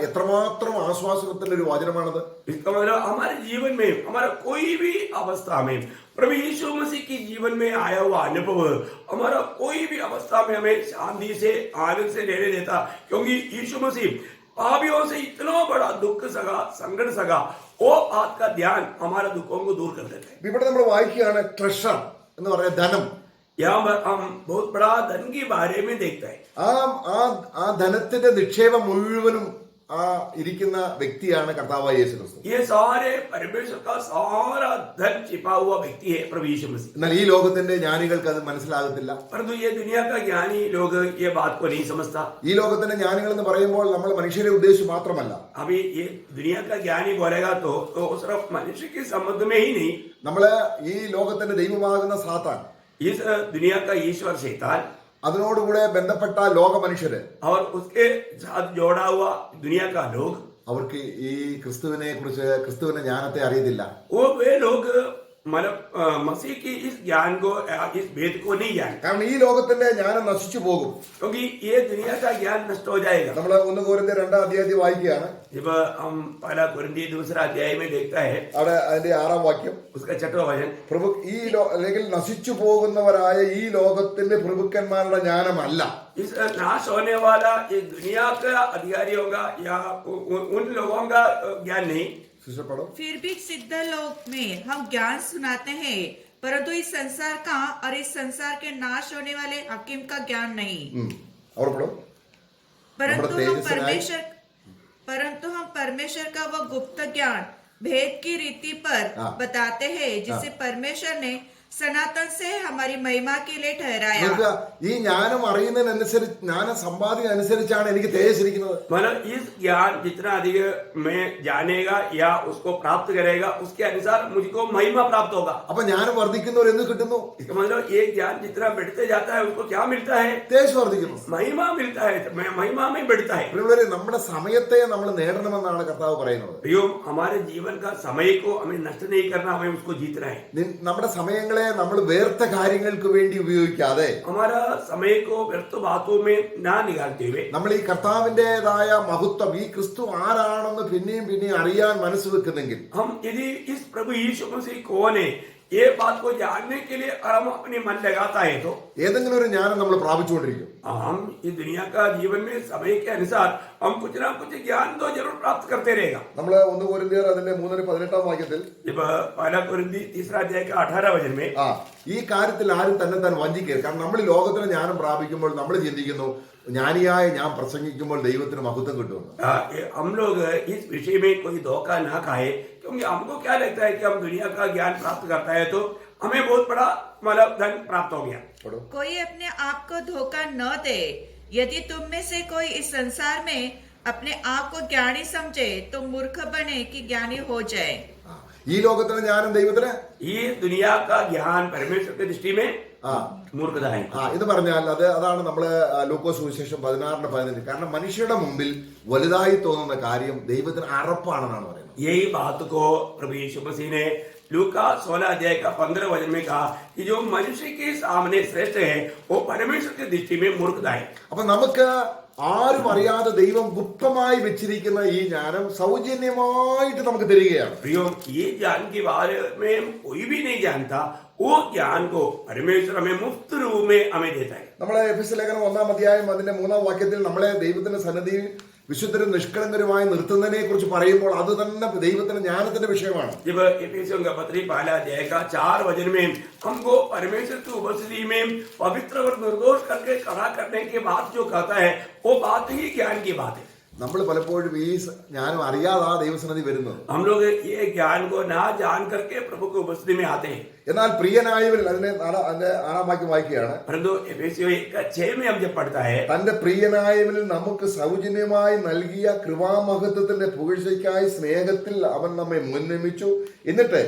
എത്രമാത്രം ആശ്വാസത്തിന്റെ ഒരു വചനമാണത്. इसका मतलब हमारे जीवन में, हमारा कोई भी अवस्था में प्रभु यीशु मसीह के जीवन में आया हुआ अनुभव हमारा कोई भी अवस्था में हमें शांति से, आनंद से रहने देता, क्योंकि यीशु मसीह पापियों से इतना बड़ा दुख सगा, संकट सगा, वो बात का ध्यान हमारे दुखों को दूर कर देते हैं। ഇവിടെ നമ്മൾ വായിക്കുകയാണ് ട്രഷർ എന്ന് പറയുന്ന ധനം. यहाँ पर हम बहुत बड़ा धन के बारे में देखते हैं। ആ ധനത്തിന്റെ നിക്ഷേപം മുഴുവനും ആ ഇരിക്കുന്ന വ്യക്തിയാണ് കർത്താവായ യേശു ക്രിസ്തു. ये सारे परमेश्वर का सारा धन छिपा हुआ व्यक्ति है प्रभु यीशु मसीह। എന്നാൽ ഈ ലോകത്തിന്റെ ജ്ഞാനികൾക്ക് അത് മനസ്സിലാകത്തില്ല. परंतु ये दुनिया का ज्ञानी लोग ये बात को नहीं समझता। ഈ ലോകത്തിന്റെ ജ്ഞാനികൾ എന്ന് പറയുമ്പോൾ നമ്മൾ മനുഷ്യരെ ഉദ്ദേശിച്ച് മാത്രമല്ല, अभी ये दुनिया का ज्ञानी बोलेगा तो सिर्फ मनुष्य के संबंध में ही नहीं, നമ്മള് ഈ ലോകത്തിന്റെ ദൈവമാകുന്ന സാത്താൻ, इस दुनिया का ईश्वर शैतान അതിനോടുകൂടെ ബന്ധപ്പെട്ട ലോക മനുഷ്യര്, और उसके साथ जोड़ा हुआ दुनिया का लोग, അവർക്ക് ഈ ക്രിസ്തുവിനെ കുറിച്ച്, ക്രിസ്തുവിന്റെ ജ്ഞാനത്തെ അറിയത്തില്ല. वो वे लोग मतलब मसीह की इस ज्ञान को, इस भेद को नहीं जानते, കാരണം ഈ ലോകത്തിന്റെ ജ്ഞാനം നശിച്ചു പോകും. क्योंकि ये दुनिया का ज्ञान नष्ट हो जाएगा। നമ്മൾ 1 കൊരിന്ത്യർ 2-ാം അധ്യായത്തിൽ വായിക്കുകയാണ്. जब हम पहला कुरिन्थी 2 अध्याय में देखता है അവിടെ അതിന്റെ 6-ാം വാക്യം, उसका 6वां वचन, പ്രഭു അല്ലെങ്കിൽ നശിച്ചു പോകുന്നവരായ ഈ ലോകത്തിന്റെ പ്രഭുക്കന്മാരുടെ ജ്ഞാനമല്ല, इस नाश होने वाला ये दुनिया का अधिकारियों का या उन लोगों का ज्ञान नहीं। ശിഷ്യപ്പെടും. फिर भी सिद्ध लोक में हम ज्ञान सुनाते हैं, परंतु इस संसार का और इस संसार के नाश होने वाले हकीम का ज्ञान नहीं। ഉറപ്പെടും. परंतु हम परमेश्वर का वह गुप्त ज्ञान भेद की रीति पर बताते हैं, जिसे परमेश्वर ने सनातन से हमारी महिमा के लिए ठहराया। ഈ ജ്ഞാനം അറിയുന്നതിനനുസരിച്ച്, ജ്ഞാനം സമ്പാദിക്കുന്നതനുസരിച്ചാണ് എനിക്ക് തേജസ്സിരിക്കുന്നത്. मतलब इस ज्ञान जितना अधिक मैं जानेगा या उसको प्राप्त करेगा, उसके अनुसार मुझको महिमा प्राप्त होगा। അപ്പൊ ജ്ഞാനം വർദ്ധിക്കുന്നവർ എന്ത് കിട്ടുന്നു? इसका मतलब ये ज्ञान जितना बढ़ते जाता है उसको क्या मिलता है? തേജസ് വർദ്ധിക്കുന്നു, महिमा मिलता है, महिमा में बढ़ता है। പ്രിയമുള്ളവരെ, നമ്മുടെ സമയത്തെ നമ്മൾ നേടണമെന്നാണ് കർത്താവ് പറയുന്നത്. प्रियो, हमारे जीवन का समय को हमें नष्ट नहीं करना, हमें उसको जीतना है। നമ്മുടെ സമയങ്ങളെ നമ്മൾ വേർത്ത കാര്യങ്ങൾക്ക് വേണ്ടി ഉപയോഗിക്കാതെ, हमारा समय को व्यर्थ बातों में ना निकालते हुए, നമ്മൾ ഈ കർത്താവിന്റേതായ മഹത്വം, ഈ ക്രിസ്തു ആരാണെന്ന് പിന്നെയും പിന്നെയും അറിയാൻ മനസ്സ് വെക്കുന്നെങ്കിൽ, हम यदि इस प्रभु यीशु मसीह कौन है ये बात को जानने के लिए हम अपने मन लगाता है तो ഏതെങ്കിലും ഒരു ജ്ഞാനം നമ്മൾ പ്രാപിച്ചുകൊണ്ടിരിക്കും. हम इस दुनिया का जीवन में समय के अनुसार हम कुछ ना कुछ ज्ञान तो जरूर प्राप्त करते रहेगा। നമ്മൾ 1 കൊരിന്ത്യർ അതിന്റെ 3-18 വാക്യത്തിൽ, जब पहला कुरिन्थी 3 अध्याय का 18 वचन में, ഈ കാര്യത്തിൽ ആരും തന്നെ താൻ വഞ്ചിക്കരുത്. കാരണം നമ്മൾ ഈ ലോകത്തിന് ജ്ഞാനം പ്രാപിക്കുമ്പോൾ നമ്മൾ ചിന്തിക്കുന്നു, ജ്ഞാനിയായ ഞാൻ പ്രസംഗിക്കുമ്പോൾ ദൈവത്തിന് മഹത്വം കിട്ടുമെന്ന്. हम लोग इस विषय में कोई धोखा ना खाए, क्योंकि हमको क्या लगता है कि हम दुनिया का ज्ञान प्राप्त करता है तो हमें बहुत बड़ा मतलब धन प्राप्त हो गया। कोई अपने आप को धोखा न दे। यदि तुम में से कोई इस संसार में अपने आप को ज्ञानी समझे तो मूर्ख बने कि ज्ञानी हो जाए। ഈ ലോകത്തിന് ജ്ഞാനം ദൈവത്തിന്, ये दुनिया का ज्ञान परमेश्वर की दृष्टि में मूर्खता है। ഇത് പറഞ്ഞാൽ അതാണ് നമ്മള് ലൂക്കോസ് സുവിശേഷം 16:15. കാരണം മനുഷ്യരുടെ മുമ്പിൽ വലുതായി തോന്നുന്ന കാര്യം ദൈവത്തിന് അറപ്പാണെന്നാണ് പറയുന്നത്. यही बात को प्रभु यीशु मसीह ने लूका 16 अध्याय का 15 वचन में कहा कि जो मनुष्य के सामने श्रेष्ठ है वो परमेश्वर की दृष्टि में मूर्खता है। അപ്പൊ നമുക്ക് ആരും അറിയാതെ ദൈവം ഗുപ്തമായി വെച്ചിരിക്കുന്ന ഈ ജ്ഞാനം സൗജന്യമായിട്ട് നമുക്ക് തരികയാണ്. प्रियो, ये ज्ञान के बारे में कोई भी नहीं जानता, वो ज्ञान को परमेश्वर हमें मुफ्त रूप में हमें देता है। നമ്മളെ എഫെസ്യ ലേഖനം 1-ാം അധ്യായം അതിന്റെ 3-ാം വാക്യത്തിൽ നമ്മളെ ദൈവത്തിന്റെ സന്നിധിയിൽ വിശുദ്ധരും നിഷ്കളങ്കരുമായി നിർത്തുന്നതിനെ കുറിച്ച് പറയുമ്പോൾ അത് തന്നെ ദൈവത്തിന്റെ ജ്ഞാനത്തിന്റെ വിഷയമാണ്. जब एफिसियों का पत्री पहला अध्याय का 4 वचन में हमको परमेश्वर की उपस्थिति में पवित्र और निर्दोष करके खड़ा करने की बात जो कहता है वो बात ही ज्ञान की बात है. നമ്മൾ പലപ്പോഴും ഈ ജ്ഞാനം അറിയാതെ ആ ദൈവസന്നിധി വരുന്നത്. हम लोग ये ज्ञान को ना जान करके प्रभु की उपस्थिति में आते हैं. എന്നാൽ പ്രിയനായവരിൽ അതിന്റെ 6 വാക്യം വായിക്കുകയാണ്. परंतु एफिसियों 1:6 में हम जब पढ़ता है തന്റെ പ്രിയനായവരിൽ നമുക്ക് സൗജന്യമായി നൽകിയ കൃപാമഹത്വത്തിന്റെ പുകഴ്ചയ്ക്കായി സ്നേഹത്തിൽ അവൻ നമ്മെ മുൻനിയമിച്ചു. എന്നിട്ട്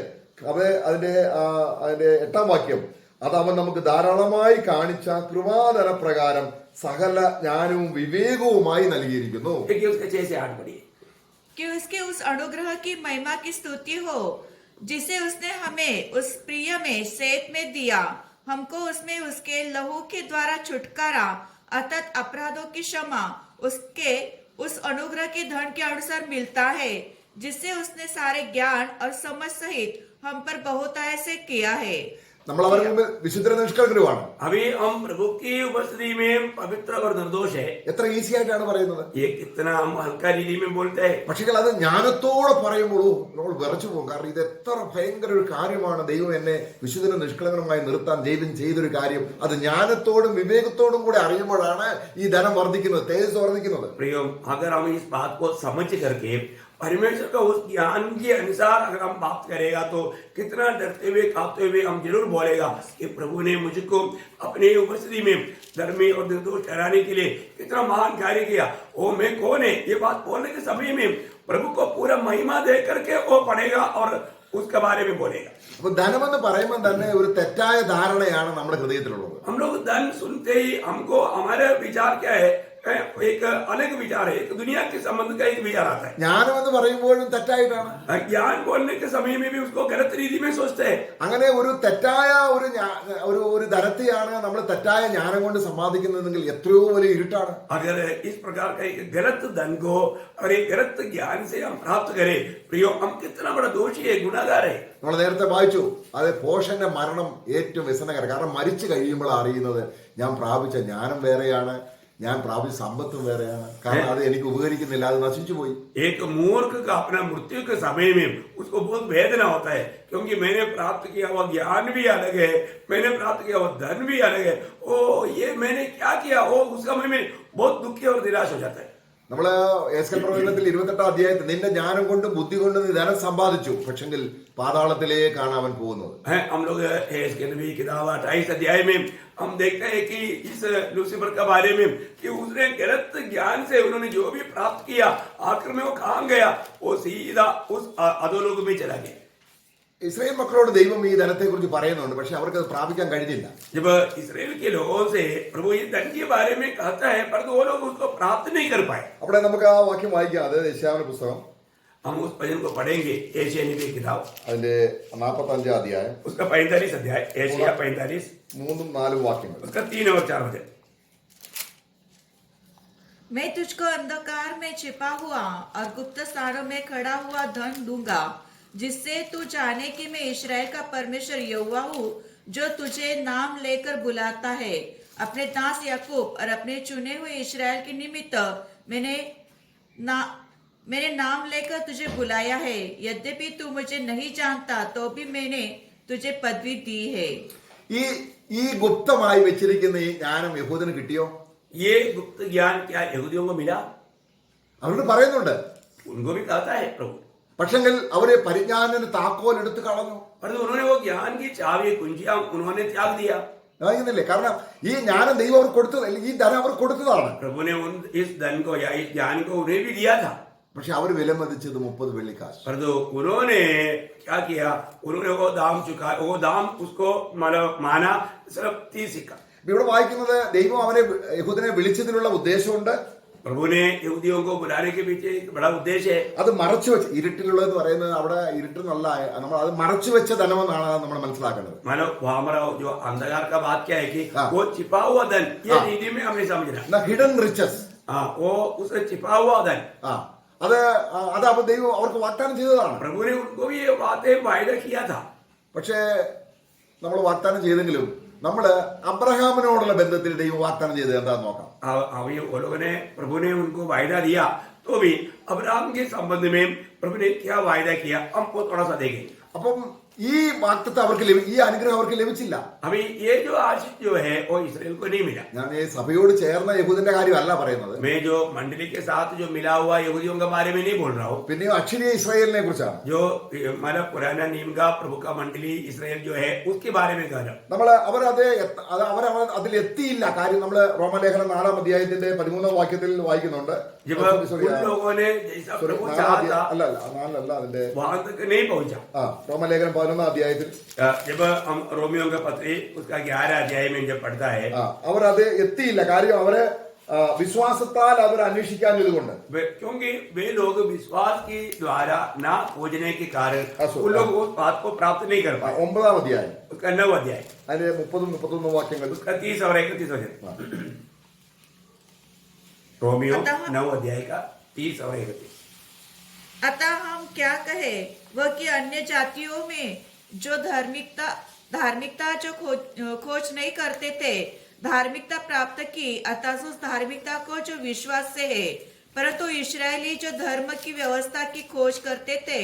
അതിന്റെ 8 വാക്യം, അത് അവൻ നമുക്ക് ധാരാളമായി കാണിച്ച കൃപാധന പ്രകാരം സകല ജ്ഞാനവും വിവേകവുമായി നൽകിയിരിക്കുന്നു. देखिए उसके 6 से 8 पढ़िए. कि उसके उस अनुग्रह की महिमा की स्तुति हो जिसे उसने हमें उस प्रिय में सेत में दिया. हमको उसमें उसके लहू के द्वारा छुटकारा अर्थात अपराधों की क्षमा उसके उस अनुग्रह के धन के अनुसार मिलता है, जिससे उसने सारे ज्ञान और समझ सहित हम पर बहुतायत से किया है. നമ്മൾ അവരുടെ മുമ്പിൽ വിശുദ്ധ നിഷ്കളങ്കരുമാണ്. अभी हम प्रभु की उपस्थिति में पवित्र और निर्दोष है. എത്ര ഈസി ആയിട്ടാണ് പറയുന്നത്. ये कितना हम हल्का रीति में बोलते हैं. പക്ഷേ അത് ജ്ഞാനത്തോടെ പറയുമ്പോഴോ നമ്മൾ വിറച്ചു പോകും. കാരണം ഇത് എത്ര ഭയങ്കര ഒരു കാര്യമാണ്. ദൈവം എന്നെ വിശുദ്ധ നിഷ്കളങ്കരമായി നിർത്താൻ ദൈവം ചെയ്തൊരു കാര്യം. അത് ജ്ഞാനത്തോടും വിവേകത്തോടും കൂടെ അറിയുമ്പോഴാണ് ഈ ധനം വർദ്ധിക്കുന്നത്, തേജസ് വർദ്ധിക്കുന്നത്. प्रियो, अगर हम इस बात को समझ करके परमेश्वर का उस ज्ञान के अनुसार अगर हम बात करेगा तो कितना डरते हुए कांपते हुए हम जरूर बोलेगा कि प्रभु ने मुझको अपनी उपस्थिति में धर्मी और निर्दोष ठहराने के लिए कितना महान कार्य किया. ओ मैं कौन है, ये बात बोलने के समय में प्रभु को पूरा महिमा दे करके वो पढ़ेगा और उसके बारे में बोलेगा. അപ്പൊ ധനമെന്ന് പറയുമ്പോൾ തന്നെ ഒരു തെറ്റായ ധാരണയാണ് നമ്മുടെ ഹൃദയത്തിലുള്ളത്. हम लोग धन सुनते ही हमको हमारे विचार क्या है, एक अलग विचार है, एक दुनिया के संबंध का एक विचार आता है. ജ്ഞാനം എന്ന് പറയുമ്പോഴും തെറ്റായിട്ടാണ്. ज्ञान बोलने के समय में भी उसको गलत रीति में सोचते हैं. അങ്ങനെ ഒരു തെറ്റായ ഒരു ധനത്തെയാണ് നമ്മൾ തെറ്റായ ജ്ഞാനം കൊണ്ട് സമ്പാദിക്കുന്നതെങ്കിൽ എത്രയോ വലിയ ഇരുട്ടാണ്. अगर इस प्रकार का एक गलत धन को और एक गलत ज्ञान से हम प्राप्त करें, प्रियो हम कितना बड़ा दोषी है, गुनाहगार है. നമ്മൾ നേരത്തെ വായിച്ചു, അത് പോഷന്റെ മരണം ഏറ്റവും വ്യസനകരം. കാരണം മരിച്ചു കഴിയുമ്പോൾ അറിയുന്നത് ഞാൻ പ്രാപിച്ച ജ്ഞാനം വേറെയാണ്, ഞാൻ പ്രാപിച്ച സമ്പത്തും വേറെയാണ്. കാരണം അത് എനിക്ക് ഉപകരിക്കുന്നില്ല, അത് നശിച്ചു പോയി. एक मूर्ख का अपना मृत्यु के समय में उसको बहुत वेदना होता है, क्योंकि मैंने प्राप्त किया हुआ ज्ञान भी अलग है, मैंने प्राप्त किया हुआ धन भी अलग है. ओ ये मैंने क्या किया, वो उस समय में बहुत दुखी और निराश हो जाता है. നമ്മള് ഏസ്കൽ പ്രവചനത്തിൽ 28 അധ്യായത്തിൽ നിന്റെ ജ്ഞാനം കൊണ്ടും ബുദ്ധി കൊണ്ടും നീ ധനം സമ്പാദിച്ചു, പക്ഷെങ്കിൽ പാതാളത്തിലേക്കാണ് അവൻ പോകുന്നത്. हम लोग इसके नबी किताब 28 अध्याय में हम देखते हैं कि इस लूसीफर के बारे में कि उसने गलत ज्ञान से उन्होंने जो भी प्राप्त किया आखिर में वो कहाँ गया, वो सीधा उस अधोलोक में चला गया. ഇസ്രായേൽ മക്കളോട് ദൈവം ഈ ധനത്തെ കുറിച്ച് പറയുന്നുണ്ട്, പക്ഷെ അവർക്ക് അത് പ്രാപിക്കാൻ കഴിഞ്ഞില്ല. जब इसराइल के लोगों से प्रभु ये धन के बारे में कहता है, परंतु वो लोग उसको प्राप्त नहीं कर पाए. അവിടെ നമുക്ക് ആ വാക്യം വായിക്കാം. അത് യെശയ്യാവിന്റെ പുസ്തകം, हम उस भजन को पढ़ेंगे, एशिया नबी की किताब അതിന്റെ 45 അധ്യായം उसका 45 अध्याय, एशिया 45 3ഉം 4ഉം വാക്യങ്ങൾ. उसका 3 और 4 वचन. मैं तुझको अंधकार में छिपा हुआ और गुप्त स्थानों में खड़ा हुआ धन दूंगा, जिससे तू जाने कि मैं इस्राएल का परमेश्वर यहोवा हूँ, जो तुझे नाम लेकर बुलाता है. अपने दास याकूब और अपने चुने हुए इस्राएल के निमित्त मैंने नाम लेकर तुझे बुलाया है. यद्यपि तू मुझे नहीं जानता तो भी मैंने तुझे पदवी दी है. ഈ ഗുപ്തമായി വെച്ചിരിക്കുന്ന ഈ ജ്ഞാനം യഹൂദന് കിട്ടിയോ? ये गुप्त ज्ञान क्या यहूदियों को मिला? അവരോട് പറയുന്നുണ്ട്. उनको भी कहता है प्रभु, പക്ഷെങ്കിൽ അവരെ പരിജ്ഞാനത്തിന് താക്കോൽ എടുത്ത് കളഞ്ഞു. परंतु उन्होंने वो ज्ञान की चाबी कुंजियां उन्होंने त्याग दिया. വായിക്കുന്നില്ലേ? കാരണം ഈ ജ്ഞാനം ദൈവം അവർ കൊടുത്തത്, അല്ലെങ്കിൽ ഈ ധനം അവർ കൊടുത്തതാണ്. प्रभु ने इस धन को या इस ज्ञान को उन्हें भी दिया था, പക്ഷെ അവർ വിലമതിച്ചത് 30 വെള്ളിക്കാശ്. परंतु उन्होंने क्या किया, उन्होंने वो दाम चुका, वो दाम उसको माना सिर्फ 30 सिक्का. ഇവിടെ വായിക്കുന്നത് ദൈവം അവനെ യഹൂദനെ വിളിച്ചതിനുള്ള ഉദ്ദേശമുണ്ട്. प्रभु ने यहूदियों को बुलाने के पीछे एक बड़ा उद्देश्य है. അത് മറച്ചു വെച്ച്, ഇരുട്ടിലുള്ളതെന്ന് പറയുന്നത് അവിടെ ഇരുട്ടെന്നല്ല, നമ്മൾ അത് മറച്ചു വെച്ച ധനമെന്നാണ് നമ്മൾ മനസ്സിലാക്കേണ്ടത്. मानो वो हमारा जो अंधकार का बात क्या है कि वो छिपा हुआ धन, ये रीति में हमें समझना. Hidden riches. वो उसे छिपा हुआ धन, അത് അത് ദൈവം അവർക്ക് വാഗ്ദാനം ചെയ്തതാണ്. प्रभु ने उनको भी ये बातें वायदा किया था. പക്ഷേ നമ്മൾ വാഗ്ദാനം ചെയ്തെങ്കിലും നമ്മള് അബ്രഹാമിനോടുള്ള ബന്ധത്തിൽ ദൈവം വാഗ്ദാനം ചെയ്തത് എന്താന്ന് നോക്കാം. अभी वो लोगों ने, प्रभु ने उनको वायदा दिया, तो भी अब्राहम के संबंध में प्रभु ने क्या वायदा किया हमको थोड़ा सा देखें। അപ്പം ഈ വാഗ്ദത്തം അവർക്ക് ഈ അനുഗ്രഹം അവർക്ക് ലഭിച്ചില്ല. अभी ये जो आशीष जो है वो इसराइल को नहीं मिला. ഞാൻ ഈ സഭയോട് ചേർന്ന യഹൂദന്റെ കാര്യമല്ല പറയുന്നത്. मैं जो मंडली के साथ जो मिला हुआ यहूदियों के बारे में नहीं बोल रहा हूँ. പിന്നെ അക്ഷരീയ ഇസ്രായേലിനെ കുറിച്ചാണ്. जो हमारा पुराना नियम का प्रभु का मंडली इसराइल जो है उसके बारे में कह रहा हूँ. നമ്മൾ അവർ അതിൽ എത്തിയില്ല. കാര്യം നമ്മൾ റോമലേഖനം 4-ാം അധ്യായത്തിന്റെ 13-ാം വാക്യത്തിൽ വായിക്കുന്നുണ്ട്. जब उन लोगों ने जैसा प्रभु चाहा അല്ല അതിന്റെ वहां तक नहीं पहुंचा. റോമലേഖനം 11-ാം അധ്യായത്തിൽ जब हम रोमियो का पत्री उसका 11 अध्याय में जब पढ़ता है അവർ അത് എത്തിയില്ല. കാര്യം അവര് വിശ്വാസത്താൽ അവർ അന്വേഷിക്കാഞ്ഞത് കൊണ്ട്. क्योंकि वे लोग विश्वास के द्वारा ना खोजने के कारण उन लोग उस बात को प्राप्त नहीं कर पाए. 9-ാം അധ്യായം उसका 9 अध्याय അതിന്റെ 30-31 വാക്യങ്ങൾ. उसका 30 और 31 वचन. रोमियो 9 अध्याय का 30 और 31. अतः हम क्या कहे वह कि अन्य जातियों में जो धार्मिकता जो खोज नहीं करते थे धार्मिकता प्राप्त की, अतः उस धार्मिकता को जो विश्वास से है. परंतु इस्राएली जो धर्म की व्यवस्था की खोज करते थे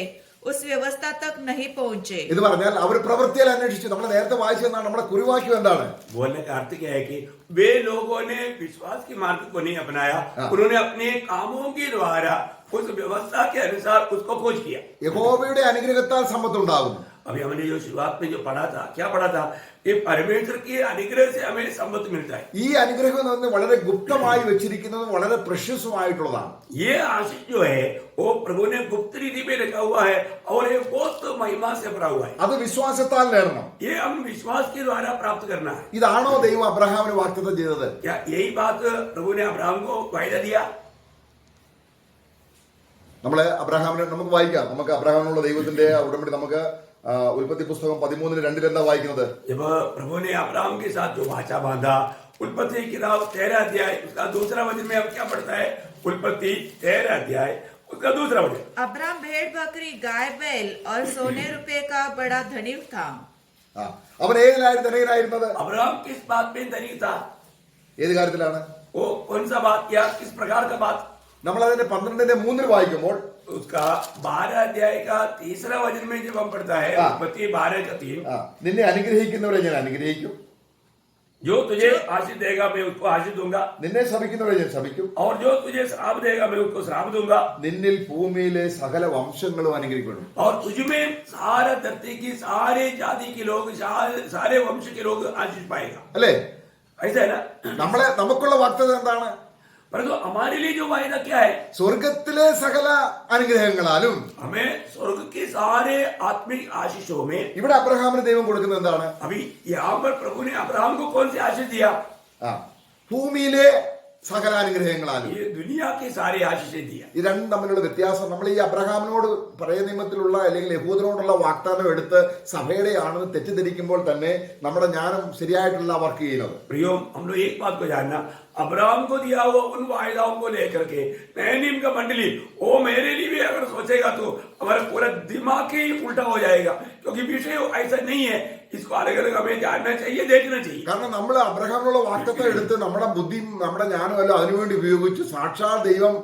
उस व्यवस्था तक नहीं पहुंचे. ഇത് പറഞ്ഞാൽ അവർ പ്രവൃത്തിയാൽ അന്വേഷിച്ചു. നമ്മൾ നേരത്തെ വായിച്ചതാണ്. നമ്മുടെ കുറിവാക്യം എന്താണ്? बोलने का अर्थ क्या है कि वे लोगों ने विश्वास के मार्ग को नहीं अपनाया, उन्होंने अपने कामों के द्वारा उस व्यवस्था के अनुसार उसको खोज किया. യഹോവയുടെ അനുഗ്രഹത്താൽ സമ്പത്തുണ്ടാകും. अभी हमने जो शुरुआत में जो पढ़ा था, क्या पढ़ा था? कि परमेश्वर के अनुग्रह से हमें संपत्ति मिलता है. ഈ അനുഗ്രഹം എന്ന് പറഞ്ഞാൽ വളരെ ഗുപ്തമായി വെച്ചിരിക്കുന്നതും വളരെ പ്രഷ്യസുമായിട്ടുള്ളതാണ്. ये आशीष जो है वो प्रभु ने गुप्त रीति में रखा हुआ है और ये बहुत महिमा से भरा हुआ है. അത് വിശ്വാസത്താൽ നേടണം. ये हम विश्वास के द्वारा प्राप्त करना है. ഇതാണോ ദൈവം അബ്രഹാമിന് വാഗ്ദത്തം ചെയ്തത്? क्या यही बात प्रभु ने अब्राहम को वायदा दिया? നമ്മള് അബ്രഹാമിനെ നമുക്ക് വായിക്കാം. നമുക്ക് അബ്രഹാമിനുള്ള ദൈവത്തിന്റെ ഉടമ്പടി നമുക്ക് ഉൽപ്പത്തി പുസ്തകം 13:2 എന്താ വായിക്കുന്നത്? जब प्रभु ने अब्राहम के साथ जो वाचा बांधा, उत्पत्ति की किताब 13 अध्याय उसका दूसरा वचन में अब क्या पढ़ता है? उत्पत्ति 13 अध्याय उसका दूसरा वचन. अब्राम भेड़ बकरी गाय बैल और सोने रुपए का बड़ा धनी था. അവൻ ഏതിലായിരുന്നു ധനികനായിരുന്നത്? अब्राहम किस बात में धनी था? ഏത് കാര്യത്തിലാണ്? वो कौन सा बात या किस प्रकार का बात? നമ്മൾ അതിന്റെ 12:3 വായിക്കുമ്പോൾ उसका 12 अध्याय का तीसरा वचन में जब हम पढ़ता है उत्पत्ति 12 का 3, നിന്നെ അനുഗ്രഹിക്കുന്നവരെ ഞാൻ അനുഗ്രഹിക്കും, जो तुझे आशीष देगा मैं उसको आशीष दूंगा, നിന്നെ ശപിക്കുന്നവരെ ഞാൻ ശപിക്കും, और जो तुझे श्राप देगा मैं उसको श्राप दूंगा, നിന്നിൽ ഭൂമിയിലെ സകല വംശങ്ങളും അനുഗ്രഹിക്കപ്പെടും. और तुझमें सारा धरती की सारे जाति के लोग सारे वंश के लोग आशीष पाएगा. അല്ലേ? ऐसा है ना? നമുക്കുള്ള വാഗ്ദത്തം എന്താണ്? परंतु हमारे लिए जो वायदा क्या है? സ്വർഗത്തിലെ സകല അനുഗ്രഹങ്ങളാലും हमें स्वर्ग के सारे आत्मिक आशीषों में. ഇവിടെ അബ്രഹാമിന് ദൈവം കൊടുക്കുന്നത് എന്താണ്? अभी यहाँ पर प्रभु ने अब्राहम को कौन से आशीष दिया? ഭൂമിയിലെ സകല അനുഗ്രഹങ്ങളാലും. ये दुनिया के सारे आशीष दिया. ഈ രണ്ടും തമ്മിലുള്ള വ്യത്യാസം നമ്മൾ ഈ അബ്രഹാമിനോട് പഴയ നിയമത്തിലുള്ള അല്ലെങ്കിൽ യഹൂദനോടുള്ള വാഗ്ദാനം എടുത്ത് സഭയുടെ ആണെന്ന് തെറ്റിദ്ധരിക്കുമ്പോൾ തന്നെ നമ്മുടെ ജ്ഞാനം ശരിയായിട്ടുള്ള വർക്ക് ചെയ്യുന്നത്. प्रियो, हम लोग एक बात को जानना, अब्राहम को दिया हुआ उन वायदाओं को लेकर के नए नियम का मंडली वो मेरे लिए भी अगर सोचेगा तो हमारा पूरा दिमाग ही उल्टा हो जाएगा, क्योंकि विषय ऐसा नहीं है. इसको अलग अलग हमें जानना चाहिए, देखना चाहिए. കാരണം നമ്മൾ അബ്രഹാമിനുള്ള വാഗ്ദത്തം എടുത്ത് നമ്മുടെ ബുദ്ധിയും നമ്മുടെ ജ്ഞാനവും എല്ലാം അതിനുവേണ്ടി ഉപയോഗിച്ച് സാക്ഷാൽ ദൈവം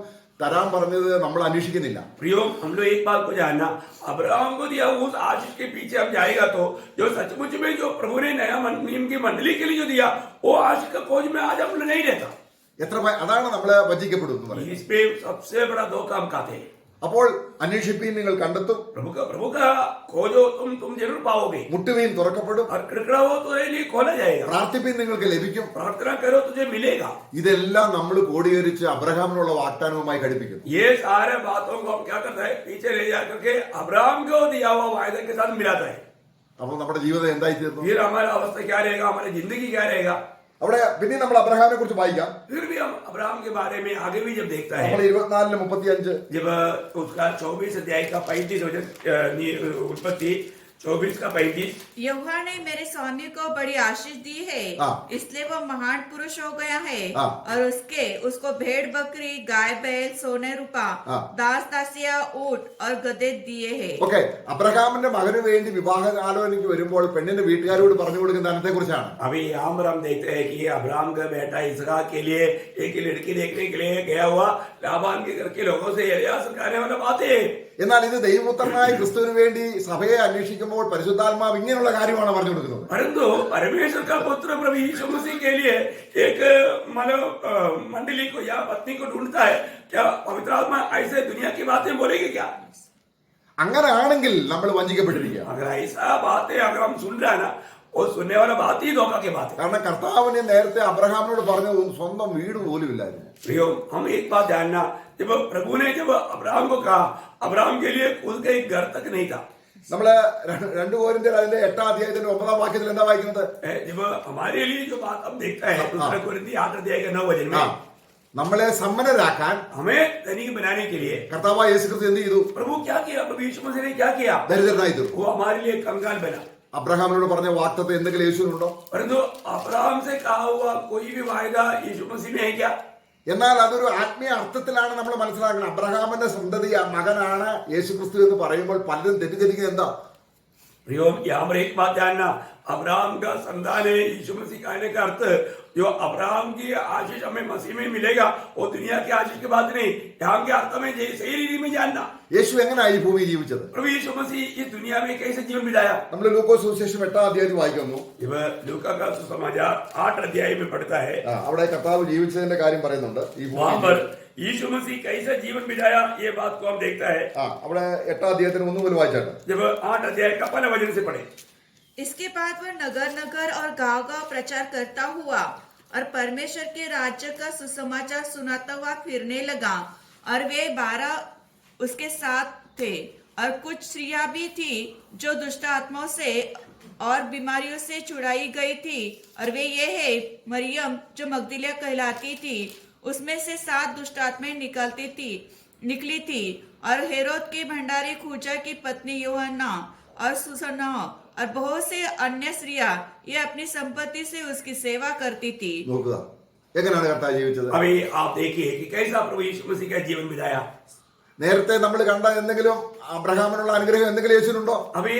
തരാൻ പറഞ്ഞത് നമ്മൾ അന്വേഷിക്കുന്നില്ല. प्रियो, हम लोग एक बात को जानना, अब्राहम को दिया उस आशीष के पीछे हम जाएगा तो जो सचमुच में जो प्रभु ने नया नियम की मंडली के लिए जो दिया वो आशीष का खोज में आज हम लोग नहीं रहता. അതാണ് നമ്മൾ വഞ്ചിക്കപ്പെടുന്നത്. इस पे सबसे बड़ा धोखा हम खाते हैं. അപ്പോൾ അന്വേഷിപ്പീൻ നിങ്ങൾ കണ്ടെത്തും, प्रभु का खोजो तुम जरूर पाओगे, മുട്ടുവീൻ തുറക്കപ്പെടും, और खड़खड़ाओ तो तेरे लिए खोला जाएगा, പ്രാർത്ഥിപ്പീൻ നിങ്ങൾക്ക് ലഭിക്കും. प्रार्थना करो तुझे मिलेगा. ഇതെല്ലാം നമ്മൾ കോടിയേരിച്ച് അബ്രഹാമിനുള്ള വാഗ്ദാനവുമായി ഘടിപ്പിക്കുന്നു. ये सारे बातों को हम क्या करता है? पीछे ले जाकर के अब्राहम को दिया हुआ वायदे के साथ मिलाता है. അപ്പോൾ നമ്മുടെ ജീവിതം എന്തായി തീർന്നു? फिर हमारा अवस्था क्या रहेगा? हमारी जिंदगी क्या रहेगा? അവിടെ പിന്നെ നമ്മൾ അബ്രഹാമിനെ കുറിച്ച് വായിക്കാം. फिर भी हम अब्राहम के बारे में आगे भी जब देखता है, നമ്മൾ 24:35 जब उसका 24 अध्याय का 35 वचन उत्पत्ति 24 का 35। यहोवा ने मेरे स्वामी को बड़ी आशीष दी है, हाँ। इसलिए वह महान पुरुष हो गया है। हाँ। और उसको भेड़ बकरी गाय बैल सोने रूपा हाँ। दास दासिया ऊंट और गधे दिए हैं। ഓക്കെ, അബ്രഹാമിന്റെ മകന് വേണ്ടി വിവാഹ ആലോചനയ്ക്ക് വരുമ്പോൾ പെണ്ണിന്റെ വീട്ടുകാരോട് പറഞ്ഞു കൊടുക്കുന്ന ധനത്തെ കുറിച്ചാണ്. अभी यहाँ पर हम देखते हैं कि अब्राहम का बेटा इसहाक के लिए एक लड़की देखने के लिए गया हुआ लाबान के घर के लोगों से एलियास कहने वाला बातें। എന്നാൽ ഇത് ദൈവപുത്രനായ ക്രിസ്തുവിന് വേണ്ടി സഭയെ അന്വേഷിക്കുമ്പോൾ പരിശുദ്ധാത്മാവ് ഇങ്ങനെയുള്ള കാര്യമാണ് പറഞ്ഞു കൊടുക്കുന്നത്. परंतु परमेश्वर का पुत्र प्रभु यीशु मसीह के लिए एक मंडली को या पत्नी को ढूंढता है। क्या पवित्र आत्मा ऐसे दुनिया की बातें बोलेगी क्या? അങ്ങനെ ആണെങ്കിൽ നമ്മൾ വഞ്ചിക്കപ്പെട്ടിരിക്കുക. अगर ऐसा बातें अगर हम सुन रहे हैं ना, वो सुनने वाला बात ही धोखा की बात है। കാരണം കർത്താവിനെ നേരത്തെ അബ്രഹാമിനോട് പറഞ്ഞത് സ്വന്തം വീട് പോലും ഇല്ലായിരുന്നു. प्रियो, हम एक बात जानना, जब प्रभु ने जब अब्राहम को कहा, अब्राहम के लिए खुद का एक घर तक नहीं था। നമ്മള് 2 कोरिन्थियर അതിന്റെ 8-ാം അധ്യായത്തിന്റെ 9-ാം വാക്യത്തിൽ എന്താ വായിക്കുന്നത്? जब हमारे लिए जो बात हम देखता है, 2 कोरिन्थी 8 अध्याय के 9 वचन में, നമ്മളെ സമ്പന്നരാക്കാൻ हमें धनी बनाने के लिए കർത്താവായ യേശുക്രിസ്തു എന്ത് ചെയ്തു? प्रभु क्या किया? प्रभु यीशु मसीह ने क्या किया? ദരിദ്രനായി തീർന്നു. वो हमारे लिए कंगाल बना। അബ്രഹാമിനോട് പറഞ്ഞ വാഗ്ദത്തം എന്തെങ്കിലും യേശുവിനുണ്ടോ? परंतु अब्राहम से कहा हुआ कोई भी वायदा यीशु मसीह में है क्या? എന്നാൽ അതൊരു ആത്മീയ അർത്ഥത്തിലാണ് നമ്മൾ മനസ്സിലാക്കുന്നത്. അബ്രഹാമിന്റെ സന്തതി മകനാണ് യേശുക്രിസ്തു എന്ന് പറയുമ്പോൾ പലരും തെറ്റിദ്ധരിക്കുന്നത് എന്താ? प्रियो, यहाँ पर एक बात जानना, अब्राहम का संतान है यीशु मसीह कहने का अर्थ जो अब्राहम की आशीष हमें मसीह में मिलेगा, वो दुनिया की आशीष की बात नहीं, यहाँ के अर्थ में सही रीति में जानना। യേശു എങ്ങനെയായി ഈ ഭൂമിയിൽ ജീവിച്ചത്? प्रभु यीशु मसीह इस दुनिया में कैसे जीवन बिताया? നമ്മൾ ലൂക്കോസ് സുവിശേഷം 8-ാം അധ്യായത്തിൽ വായിക്കുന്നു. जब लूका का सुसमाचार 8 अध्याय में पढ़ता है, അവിടെ കർത്താവ് ജീവിച്ചതിന്റെ കാര്യം പറയുന്നുണ്ട്. ഈ वहां पर यीशु मसीह कैसे जीवन बिताया ये बात को हम देखता है। അവിടെ 8-ാം അധ്യായത്തിന് 1 മുതൽ വായിച്ചാട്ടെ. जब 8 अध्याय का पहला वचन से पढ़े, इसके बाद वह नगर नगर और गांव गांव प्रचार करता हुआ और परमेश्वर के राज्य का सुसमाचार सुनाता हुआ फिरने लगा। और वे 12 उसके साथ थे, और कुछ स्त्रियां भी थी जो दुष्ट आत्माओं से और बीमारियों से छुड़ाई गई थी। और वे ये है मरियम जो मगदलिया कहलाती थी, उसमें से 7 दुष्ट आत्माएं निकली थी। और हेरोद के भंडारी खूजा की पत्नी यूहन्ना और सुसन्ना और बहुत से अन्य स्त्रियां ये अपनी संपत्ति से उसकी सेवा करती थी। നോക്കുക എങ്ങനെയാണ് കർത്താവ് ജീവിച്ചത്. अभी आप देखिए कि कैसा प्रभु यीशु मसीह का जीवन बिताया। നേരത്തെ നമ്മൾ കണ്ട എന്തെങ്കിലും അബ്രഹാമിനുള്ള അനുഗ്രഹം എന്തെങ്കിലും യേശുവിനുണ്ടോ? अभी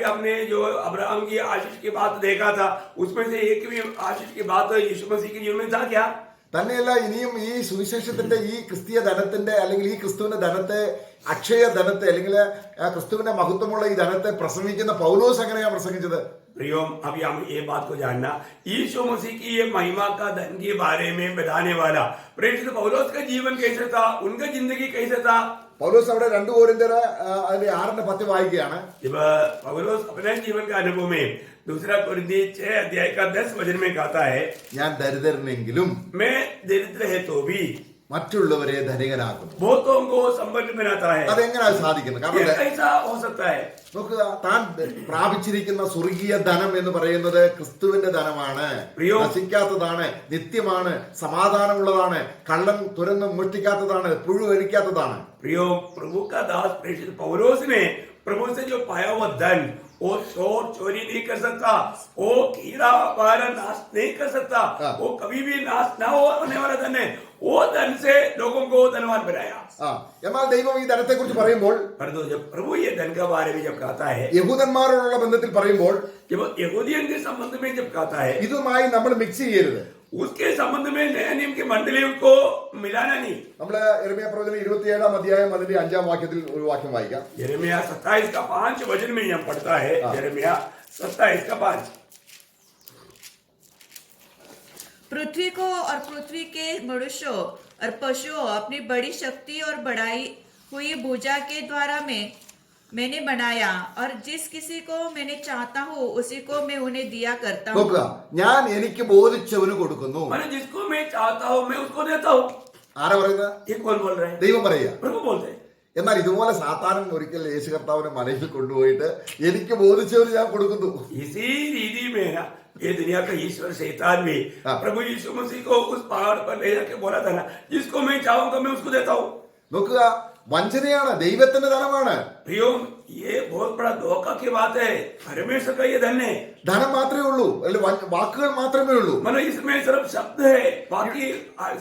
आपने जो अब्राहम की आशीष की बात देखा था, उसमें से एक भी आशीष की बात यीशु मसीह के जीवन में था क्या? തന്നെയല്ല, ഇനിയും ഈ സുവിശേഷത്തിന്റെ ഈ ക്രിസ്തീയ ധനത്തിന്റെ അല്ലെങ്കിൽ ഈ ക്രിസ്തുവിന്റെ ധനത്തെ, അക്ഷയ ധനത്തെ അല്ലെങ്കിൽ ക്രിസ്തുവിന്റെ മഹത്വമുള്ള ഈ ധനത്തെ പ്രസംഗിക്കുന്ന പൗലോസ് എങ്ങനെയാണ് പ്രസംഗിച്ചത്? प्रियो, अभी हम ये बात को जानना, यीशु मसीह की ये महिमा का धन के बारे में बताने वाला प्रेरित पौलुस का जीवन कैसे था, उनका जिंदगी कैसे था? പൗലോസ് അവിടെ 2 कोरिन्थियर അതിന്റെ 6-10 വായിക്കുകയാണ്. जब पौलुस अपने जीवन का अनुभव में 2 कोरिन्थी 6 अध्याय का 10 वचन में कहता है, ഞാൻ ദരിദ്രനെങ്കിലും मैं दरिद्र है तो भी മറ്റുള്ളവരെ ധനികനാക്കുന്നു. बहुतों को संपन्न बनाता है। അതെങ്ങനെയാണ് സാധിക്കുന്നത്? ये കാരണം कैसा हो सकता है? നോക്കുക, താൻ പ്രാപിച്ചിരിക്കുന്ന സ്വർഗീയ ധനം എന്ന് പറയുന്നത് ക്രിസ്തുവിന്റെ ധനമാണ്. പ്രിയോ, നശിക്കാത്തതാണ്, നിത്യമാണ്, സമാധാനമുള്ളതാണ്, കള്ളൻ തുരന്ന് മോഷ്ടിക്കാത്തതാണ്, പുഴു അരിക്കാത്തതാണ്. प्रियो, प्रभु का दास प्रेषित पौलुस ने प्रभु से जो पाया हुआ धन, वो चोर चोरी नहीं कर सकता, वो कीड़ा वाला नाश नहीं कर सकता, वो कभी भी नाश ना होने वाला धन है। वो धन से लोगों को धनवान बनाया। എന്നാൽ ദൈവം ഈ ധനത്തെ കുറിച്ച് പറയുമ്പോൾ, परंतु जब प्रभु ये धन के बारे में जब कहता है, യഹൂദന്മാരോടുള്ള ബന്ധത്തിൽ പറയുമ്പോൾ, जब यहूदियों के संबंध में जब कहता है, ഇതുമായി നമ്മൾ മിക്സ് ചെയ്യരുത്. उसके संबंध में नया नियम की मंडलियों को मिलाना नहीं। നമ്മള് യെരമ്യാ പ്രവചനം 27-ാം അധ്യായം അതിന്റെ 5-ാം വാക്യത്തിൽ ഒരു വാക്യം വായിക്കാം. यिर्मयाह 27 का 5 वचन में हम पढ़ता है, यिर्मयाह 27 का 5, पृथ्वी को और पृथ्वी के मनुष्यों और पशुओं अपनी बड़ी शक्ति और बढ़ाई हुई भुजा के द्वारा मैंने बनाया, और जिस किसी को मैंने चाहता हूँ उसी को मैं उन्हें दिया करता हूँ। നോക്കുക, ഞാൻ എനിക്ക് ബോധിച്ചവന് കൊടുക്കുന്നു. मैंने जिसको मैं चाहता हूँ मैं उसको देता हूँ। ആരാ പറയുന്നത്? ये कौन बोल रहे हैं? ദൈവം പറയുക. प्रभु बोलते हैं। എന്നാൽ ഇതുപോലെ സാത്താനും ഒരിക്കൽ യേശു കർത്താവിനെ മലയിൽ കൊണ്ടുപോയിട്ട് എനിക്ക് ബോധിച്ചവന് ഞാൻ കൊടുക്കുന്നു. इसी रीति में ना ये दुनिया का ईश्वर शैतान भी प्रभु यीशु मसीह को उस पहाड़ पर ले जाके बोला था ना, जिसको मैं चाहूंगा मैं उसको देता हूँ। നോക്കുക, വഞ്ചനയാണ്, ദൈവത്തിന്റെ ധനമാണ്. प्रियो, ये बहुत बड़ा धोखा की बात है. परमेश्वर का ये धन है. ധനം മാത്രമേ ഉള്ളൂ, അല്ലെ വാക്കുകൾ മാത്രമേ ഉള്ളൂ. मतलब इसमें सिर्फ शब्द है, बाकी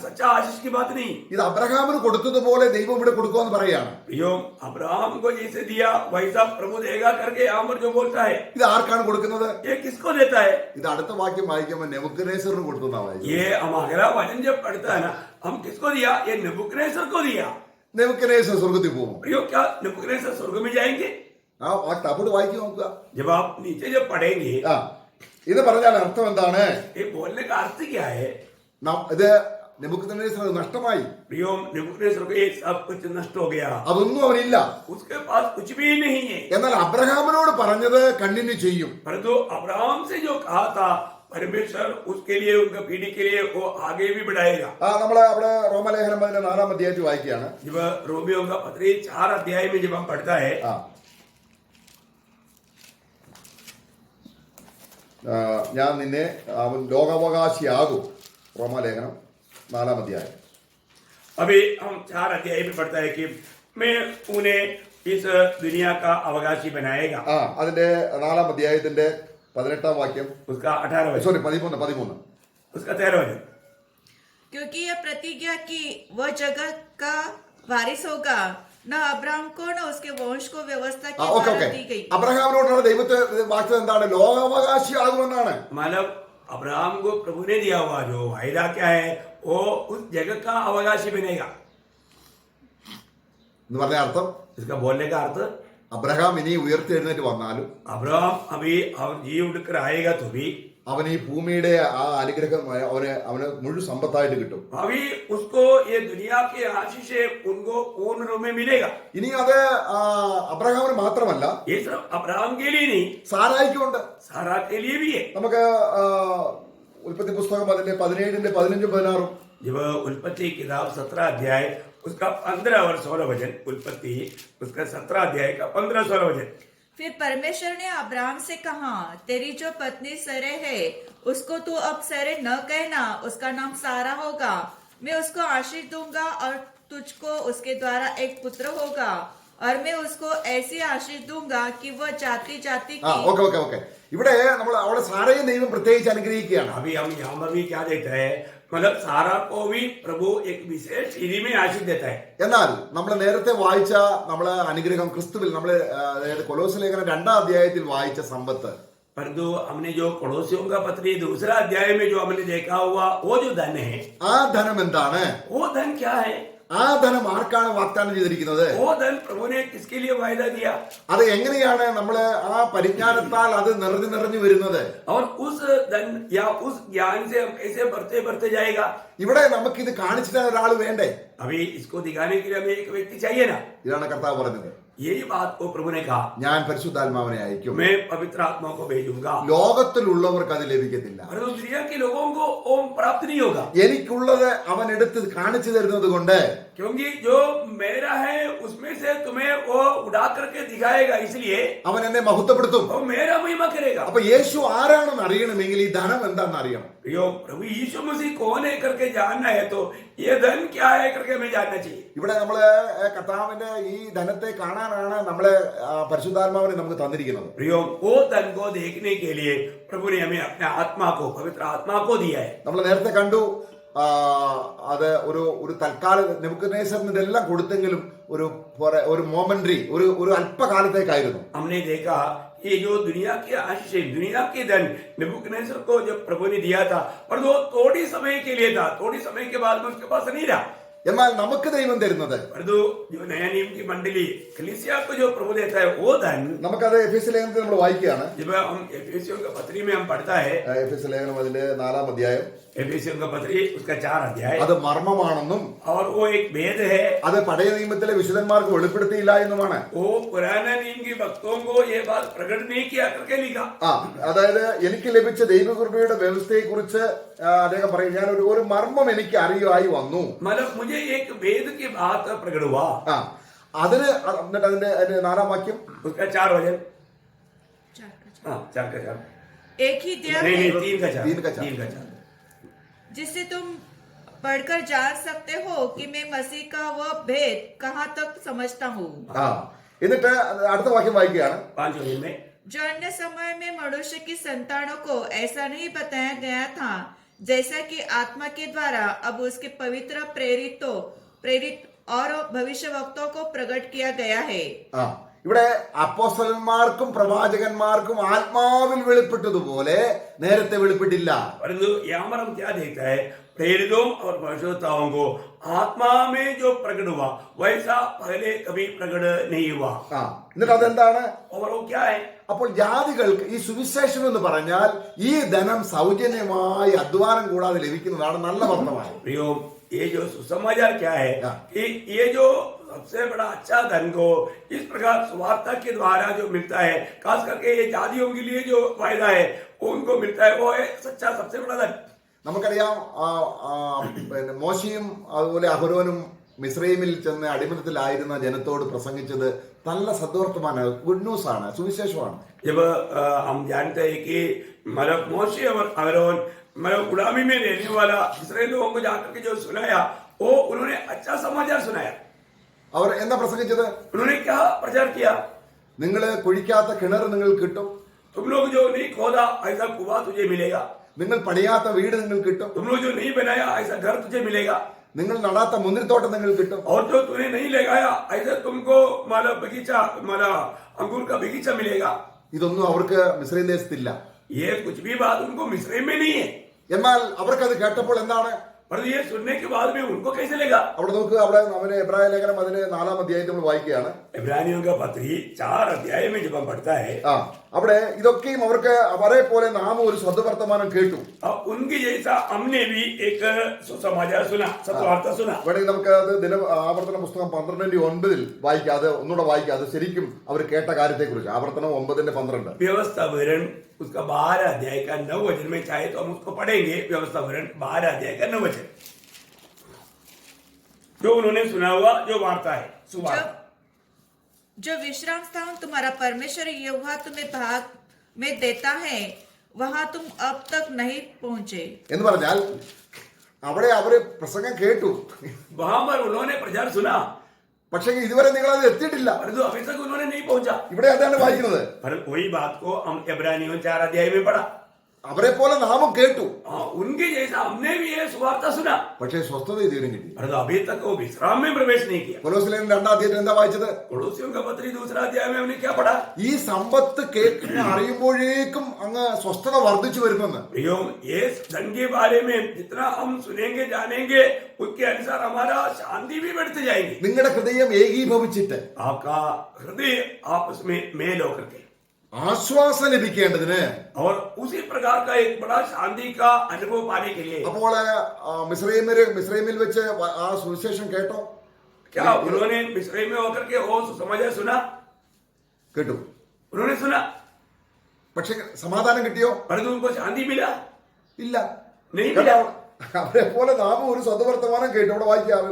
सच्चा आशीष की बात नहीं. ഇത് അബ്രഹാമിന് കൊടുത്തതുപോലെ ദൈവം ഇവിടെ കൊടുക്കുമെന്ന് പറയാണ്. प्रियो, अब्राहम को जैसे दिया वैसा प्रभु देगा करके यहाँ पर जो बोलता है, ഇത് ആർക്കാണ് കൊടുക്കുന്നത്? ये किसको देता है? ഇത് അടുത്ത വാക്യം വായിക്കുമ്പോൾ നെബൂഖദ്നേസറിന് കൊടുത്തെന്നാ വായിക്കുന്നത്. ये हम अगला वचन जब पढ़ता है ना, हम किसको दिया? ये नबूकदनेस्सर को दिया. നെബൂഖദ്നേസർ സ്വർഗ്ഗത്തിൽ പോകും. प्रियो, क्या नबूकदनेस्सर स्वर्ग में जाएंगे? ആ അപ്പോൾ വായിക്കും നോക്കുക. जब आप नीचे जब पढ़ेंगे, ആ ഇത് പറഞ്ഞാൽ അർത്ഥം എന്താണ്? ये बोलने का अर्थ क्या है? ഇത് നെബൂഖദ്നേസർ നഷ്ടമായി, प्रियो, नबूकदनेस्सर को ये सब कुछ नष्ट हो गया, അതൊന്നും അവനില്ല. उसके पास कुछ भी नहीं है. എന്നാൽ അബ്രഹാമിനോട് പറഞ്ഞത് കണ്ടിന്യൂ ചെയ്യും. परंतु अब्राहम से जो कहा था, परमेश्वर उसके लिए, उनका पीढ़ी के लिए वो आगे भी बढ़ाएगा. നമ്മള് അവിടെ റോമലേഖനം 4-ാം അധ്യായത്തിൽ വായിക്കുകയാണ്. जब रोमियो का पत्री 4 अध्याय में जब हम पढ़ता है, ഞാൻ നിന്നെ അവൻ ലോകാവകാശിയാകും. റോമാലേഖനം 4-ാം അധ്യായം. अभी हम 4 अध्याय में पढ़ता है कि मैं उन्हें इस दुनिया का अवकाशी बनाएगा. അതിന്റെ 4-ാം അധ്യായത്തിന്റെ 18-ാം വാക്യം, उसका 18 वचन, സോറി 13 उसका 13 वचन. क्योंकि यह प्रतिज्ञा की वह जगत का वारिस होगा, न अब्राहम को न उसके वंश को व्यवस्था की ഓക്കെ द्वारा दी गई. അബ്രഹാമിനോടാണ് ദൈവത്തെ വാക്യം എന്താണ്? ലോകാവകാശിയാകുമെന്നാണ്. मतलब अब्राहम को प्रभु ने दिया हुआ जो वायदा क्या है, वो उस जगत का अवकाशी बनेगा. എന്ന് പറഞ്ഞ അർത്ഥം, इसका बोलने का अर्थ, അബ്രഹാം ഇനി ഉയർത്തെഴുന്നേറ്റ് വന്നാലും अब्राहम अभी जी उठकर आएगा तो भी അവൻ ഈ ഭൂമിയുടെ ആ അനുഗ്രഹം അവന് മുഴുവൻ സമ്പത്തായിട്ട് കിട്ടും. अभी उसको ये दुनिया की आशीषें उनको पूर्ण रूप में मिलेगा. ഇനി അത് അബ്രഹാമിന് മാത്രമല്ല, ये सिर्फ अब्राहम के लिए नहीं, സാറായിക്കുണ്ട്. सारा के लिए भी है. നമുക്ക് ഉൽപ്പത്തി പുസ്തകം അതിന്റെ 17-ന്റെ 15-16 जब उत्पत्ति किताब 17 अध्याय उसका 15 और 16 वचन, उत्पत्ति उसका 17 अध्याय का 15-16 वचन. फिर परमेश्वर ने अब्राहम से कहा, तेरी जो पत्नी सरे है उसको तू अब सरे न कहना, उसका नाम सारा होगा. मैं उसको आशीष दूंगा और तुझको उसके द्वारा एक पुत्र होगा, और मैं उसको ऐसी आशीष दूंगा कि वह जाति जाति की. ഓക്കെ ഇവിടെ നമ്മൾ അവിടെ സാറയും ദൈവം പ്രത്യേകിച്ച് അനുഗ്രഹിക്കുകയാണ്. अभी हम यहाँ पर भी क्या देता है, मतलब सारा को भी प्रभु एक विशेष सीढ़ी में आशीष देता है. എന്നാൽ നമ്മൾ നേരത്തെ വായിച്ച നമ്മള് അനുഗ്രഹം ക്രിസ്തുവിൽ നമ്മള് കൊലോസ്യ ലേഖനം 2-ാം അധ്യായത്തിൽ വായിച്ച സമ്പത്ത്, परंतु हमने जो पड़ोसियों का पत्री 2 अध्याय में जो हमने देखा हुआ वो जो धन है, ആ ധനം എന്താണ്? वो धन क्या है? ആ ധനം ആർക്കാണ് വാഗ്ദാനം ചെയ്തിരിക്കുന്നത്? वो धन प्रभु ने किसके लिए वायदा दिया? അത് എങ്ങനെയാണ് നമ്മള് ആ പരിജ്ഞാനത്താൽ അത് നിറഞ്ഞു വരുന്നത്? और उस धन या उस ज्ञान से हम कैसे बढ़ते जाएगा? ഇവിടെ നമുക്കിത് കാണിച്ചു തരാൻ ഒരാൾ വേണ്ടേ? अभी इसको दिखाने के लिए हमें एक व्यक्ति चाहिए ना. ഇതാണ് കർത്താവ് പറഞ്ഞത്. यही बात को प्रभु ने कहा, ഞാൻ പരിശുദ്ധാത്മാവിനെ അയക്കും, मैं पवित्र आत्मा को भेजूंगा. ലോകത്തിലുള്ളവർക്ക് അത് ലഭിക്കത്തില്ല. परंतु दुनिया के लोगों को ओम प्राप्त नहीं होगा, എനിക്കുള്ളത് അവൻ എടുത്ത് കാണിച്ചു തരുന്നത് കൊണ്ട് क्योंकि जो मेरा है उसमें से तुम्हें वो उड़ा करके दिखाएगा, इसलिए അവൻ എന്നെ മഹത്വപ്പെടുത്തും. वो मेरा महिमा करेगा. അപ്പൊ യേശു ആരാണെന്ന് അറിയണമെങ്കിൽ ഈ ധനം എന്താണെന്ന് അറിയണം. यो प्रभु यीशु मसीह कौन है करके जानना है तो ये धन क्या है करके हमें जानना चाहिए. ഇവിടെ നമ്മള് കർത്താവിന്റെ ഈ ധനത്തെ കാണാനാണ് നമ്മളെ പരിശുദ്ധാത്മാവിനെ നമുക്ക് തന്നിരിക്കുന്നത്. प्रियो, वो धन को देखने के लिए प्रभु ने हमें अपने आत्मा को, पवित्र आत्मा को दिया है. നമ്മൾ നേരത്തെ കണ്ടു, അത് ഒരു തൽക്കാലം നെബൂഖദ്നേസറിന് ഇതെല്ലാം കൊടുത്തെങ്കിലും ഒരു മോമെന്ററി, ഒരു അല്പകാലത്തേക്കായിരുന്നു. हमने देखा ये जो दुनिया की आशीष, दुनिया के धन नबूकदनेस्सर को जब प्रभु ने दिया था, पर वो थोड़ी समय के लिए था, थोड़ी समय के बाद में उसके पास नहीं रहा. എന്നാൽ നമുക്ക് ദൈവം തരുന്നത്, परंतु जो नया नियम की मंडली कलीसिया को जो प्रभु देता है वो धन, നമുക്കത് എഫേസ്യ ലേഖനത്തിൽ നമ്മൾ വായിക്കുകയാണ്. जब हम एफेसियों का पत्री में हम पढ़ता है, എഫേസ്യ ലേഖനം അതിന്റെ 4-ാം അധ്യായം, एफेसियों का पत्री उसका 4 अध्याय, അത് മർമ്മമാണെന്നും और वो एक भेद है, അത് പഴയ നിയമത്തിലെ വിശുദ്ധന്മാർക്ക് വെളിപ്പെടുത്തിയില്ല എന്നുമാണ്. वो पुराना नियम की भक्तों को ये बात प्रकट नहीं किया करके लिखा. അതായത് എനിക്ക് ലഭിച്ച ദൈവകൃപയുടെ വ്യവസ്ഥയെ കുറിച്ച് അദ്ദേഹം പറയും, ഞാൻ ഒരു മർമ്മം എനിക്ക് അറിയായി വന്നു. मतलब मुझे एक भेद की बात प्रकट हुआ. അതിന് എന്നിട്ട് അതിന്റെ 4-ാം വാക്യം, उसका 4 वचन, 4 का 4, एक ही देह नहीं है 3 का 4, 3 का 4, 3 का 4, जिससे तुम पढ़कर जान सकते हो कि मैं मसीह का वह भेद कहाँ तक समझता हूँ। ആ എന്നിട്ട് അടുത്ത വാക്യം വായിക്കുകയാണ്. 5 दिन में जो अन्य समय में मनुष्य की संतानों को ऐसा नहीं बताया गया था, जैसा कि आत्मा के द्वारा अब उसके पवित्र प्रेरित और भविष्य वक्तों को प्रकट किया गया है। ആ ഇവിടെ അപ്പോസ്തലന്മാർക്കും പ്രവാചകന്മാർക്കും ആത്മാവിൽ വെളിപ്പെട്ടതുപോലെ നേരത്തെ വെളിപ്പെട്ടില്ല. परंतु यहाँ पर हम क्या देखता है, प्रेरितों और भविष्यवक्ताओं को आत्मा में जो प्रकट हुआ वैसा पहले कभी प्रकट नहीं हुआ। ആ എന്നിട്ട് അതെന്താണ്? और वो क्या है? അപ്പോൾ ജാതികൾക്ക് ഈ സുവിശേഷം എന്ന് പറഞ്ഞാൽ ഈ ധനം സൗജന്യമായി അധ്വാനം കൂടാതെ ലഭിക്കുന്നതാണ് നല്ല വർത്തമാനം. प्रियो, ये जो सुसमाचार क्या है कि ये जो सबसे बड़ा अच्छा धन को इस प्रकार सुवार्ता के द्वारा जो मिलता है, खास करके ये जातियों के लिए जो फायदा है वो उनको मिलता है, वो है सच्चा सबसे बड़ा धन। നമുക്കറിയാം പിന്നെ മോശയും അതുപോലെ അഹരോനും മിസ്രൈമിൽ ചെന്ന് അടിമത്തത്തിലായിരുന്ന ജനത്തോട് പ്രസംഗിച്ചത് നല്ല സദ്വർത്തമാന ഗുഡ് ന്യൂസ് ആണ്, സുവിശേഷമാണ്. जब हम जानते हैं कि मतलब मोशे और अहरोन मतलब गुलामी में रहने वाला इसराइल लोगों को जाकर के जो सुनाया वो उन्होंने अच्छा समाचार सुनाया। അവർ എന്താ പ്രസംഗിച്ചത്? उन्होंने क्या प्रचार किया? നിങ്ങൾ കുഴിക്കാത്ത കിണർ നിങ്ങൾക്ക് കിട്ടും, तुम लोग जो नहीं खोदा ऐसा कुआं तुझे मिलेगा, നിങ്ങൾ പണിയാത്ത വീട് നിങ്ങൾക്ക് കിട്ടും, तुम लोग जो नहीं बनाया ऐसा घर तुझे मिलेगा, നിങ്ങൾ നടാത്ത മുന്തിരിത്തോട്ടം നിങ്ങൾക്ക് കിട്ടും. और जो तूने नहीं लगाया ऐसा तुमको मतलब बगीचा मतलब अंगूर का बगीचा मिलेगा। ഇതൊന്നും അവർക്ക് മിസ്രൈം ദേശത്തില്ല. ये कुछ भी बात उनको मिस्र में नहीं है, എന്നാൽ അവർക്കത് കേട്ടപ്പോൾ എന്താണ്? पर ये सुनने के बाद में उनको कैसे लगा? അവിടെ നോക്കുക, അവിടെ അവന് എബ്രായ ലേഖനം അതിന് 4-ാം അധ്യായത്തിൽ നമ്മൾ വായിക്കുകയാണ്. इब्रानियों का पत्री 4 अध्याय में जब हम पढ़ता है, അവിടെ ഇതൊക്കെയും അവർക്ക് അവരെ പോലെ നാം ഒരു സദ്വർത്തമാനം കേട്ടു. अब उनके जैसा हमने भी एक सुसमाचार सुना, सत्वार्ता सुना। വേണമെങ്കിൽ നമുക്ക് അത് ആവർത്തന പുസ്തകം 12:9 വായിക്കാം. അത് ഒന്നുകൂടെ വായിക്കാം. അത് ശരിക്കും അവർ കേട്ട കാര്യത്തെ കുറിച്ച്. ആവർത്തനം 9:12. व्यवस्था विवरण उसका 12 अध्याय का 9 वचन में चाहे तो हम उसको पढ़ेंगे। व्यवस्था विवरण 12 अध्याय का 9 वचन, जो उन्होंने सुना हुआ जो वार्ता है सुवार्ता। जो विश्राम स्थान तुम्हारा परमेश्वर यहोवा तुम्हें भाग में देता है, वहां तुम अब तक नहीं पहुंचे। എന്ന് പറഞ്ഞാൽ അവിടെ അവര് പ്രസംഗം കേട്ടു, वहां पर उन्होंने प्रचार सुना, പക്ഷേ ഇതുവരെ നിങ്ങൾ അത് എത്തിയിട്ടില്ല. परंतु अभी तक उन्होंने नहीं पहुंचा। ഇവിടെ അതാണ് വായിക്കുന്നത്. पर वही बात को हम इब्रानियों 4 अध्याय में पढ़ा। അവരെ പോലെ നാമും കേട്ടു, उनके जैसा हमने भी ये सुवार्ता सुना, പക്ഷേ സ്വസ്ഥത ഇതുവരെ കിട്ടി. परंतु अभी तक वो विश्राम में प्रवेश नहीं किया। കൊലോസ്യലേഖനം 2-ാം അധ്യായത്തിൽ എന്താ വായിച്ചത്? पड़ोसियों का पत्री 2 अध्याय में हमने क्या पढ़ा? ഈ സമ്പത്ത് കേൾക്കുന്ന അറിയുമ്പോഴേക്കും അങ്ങ് സ്വസ്ഥത വർദ്ധിച്ചു വരുന്നെന്ന്. प्रियो, ये धन के बारे में जितना हम सुनेंगे जानेंगे उसके अनुसार हमारा शांति भी बढ़ती जाएगी। നിങ്ങളുടെ ഹൃദയം ഏകീഭവിച്ചിട്ട് आपका हृदय आपस में मेल होकर के ആശ്വാസം ലഭിക്കേണ്ടതിന് और उसी प्रकार का एक बड़ा शांति का अनुभव पाने के लिए അപ്പോൾ മിസ്രൈമിൽ വെച്ച് ആ സുവിശേഷം കേട്ടോ? क्या उन्होंने मिस्र में होकर के वो सुसमाचार सुना? കേട്ടു, उन्होंने सुना, പക്ഷെ സമാധാനം കിട്ടിയോ? परंतु उनको शांति मिला ഇല്ല. नहीं കേട്ടോ? मिला। അവരെ പോലെ നാമും ഒരു സദ്വർത്തമാനം കേട്ടു. അവിടെ വായിക്കാം.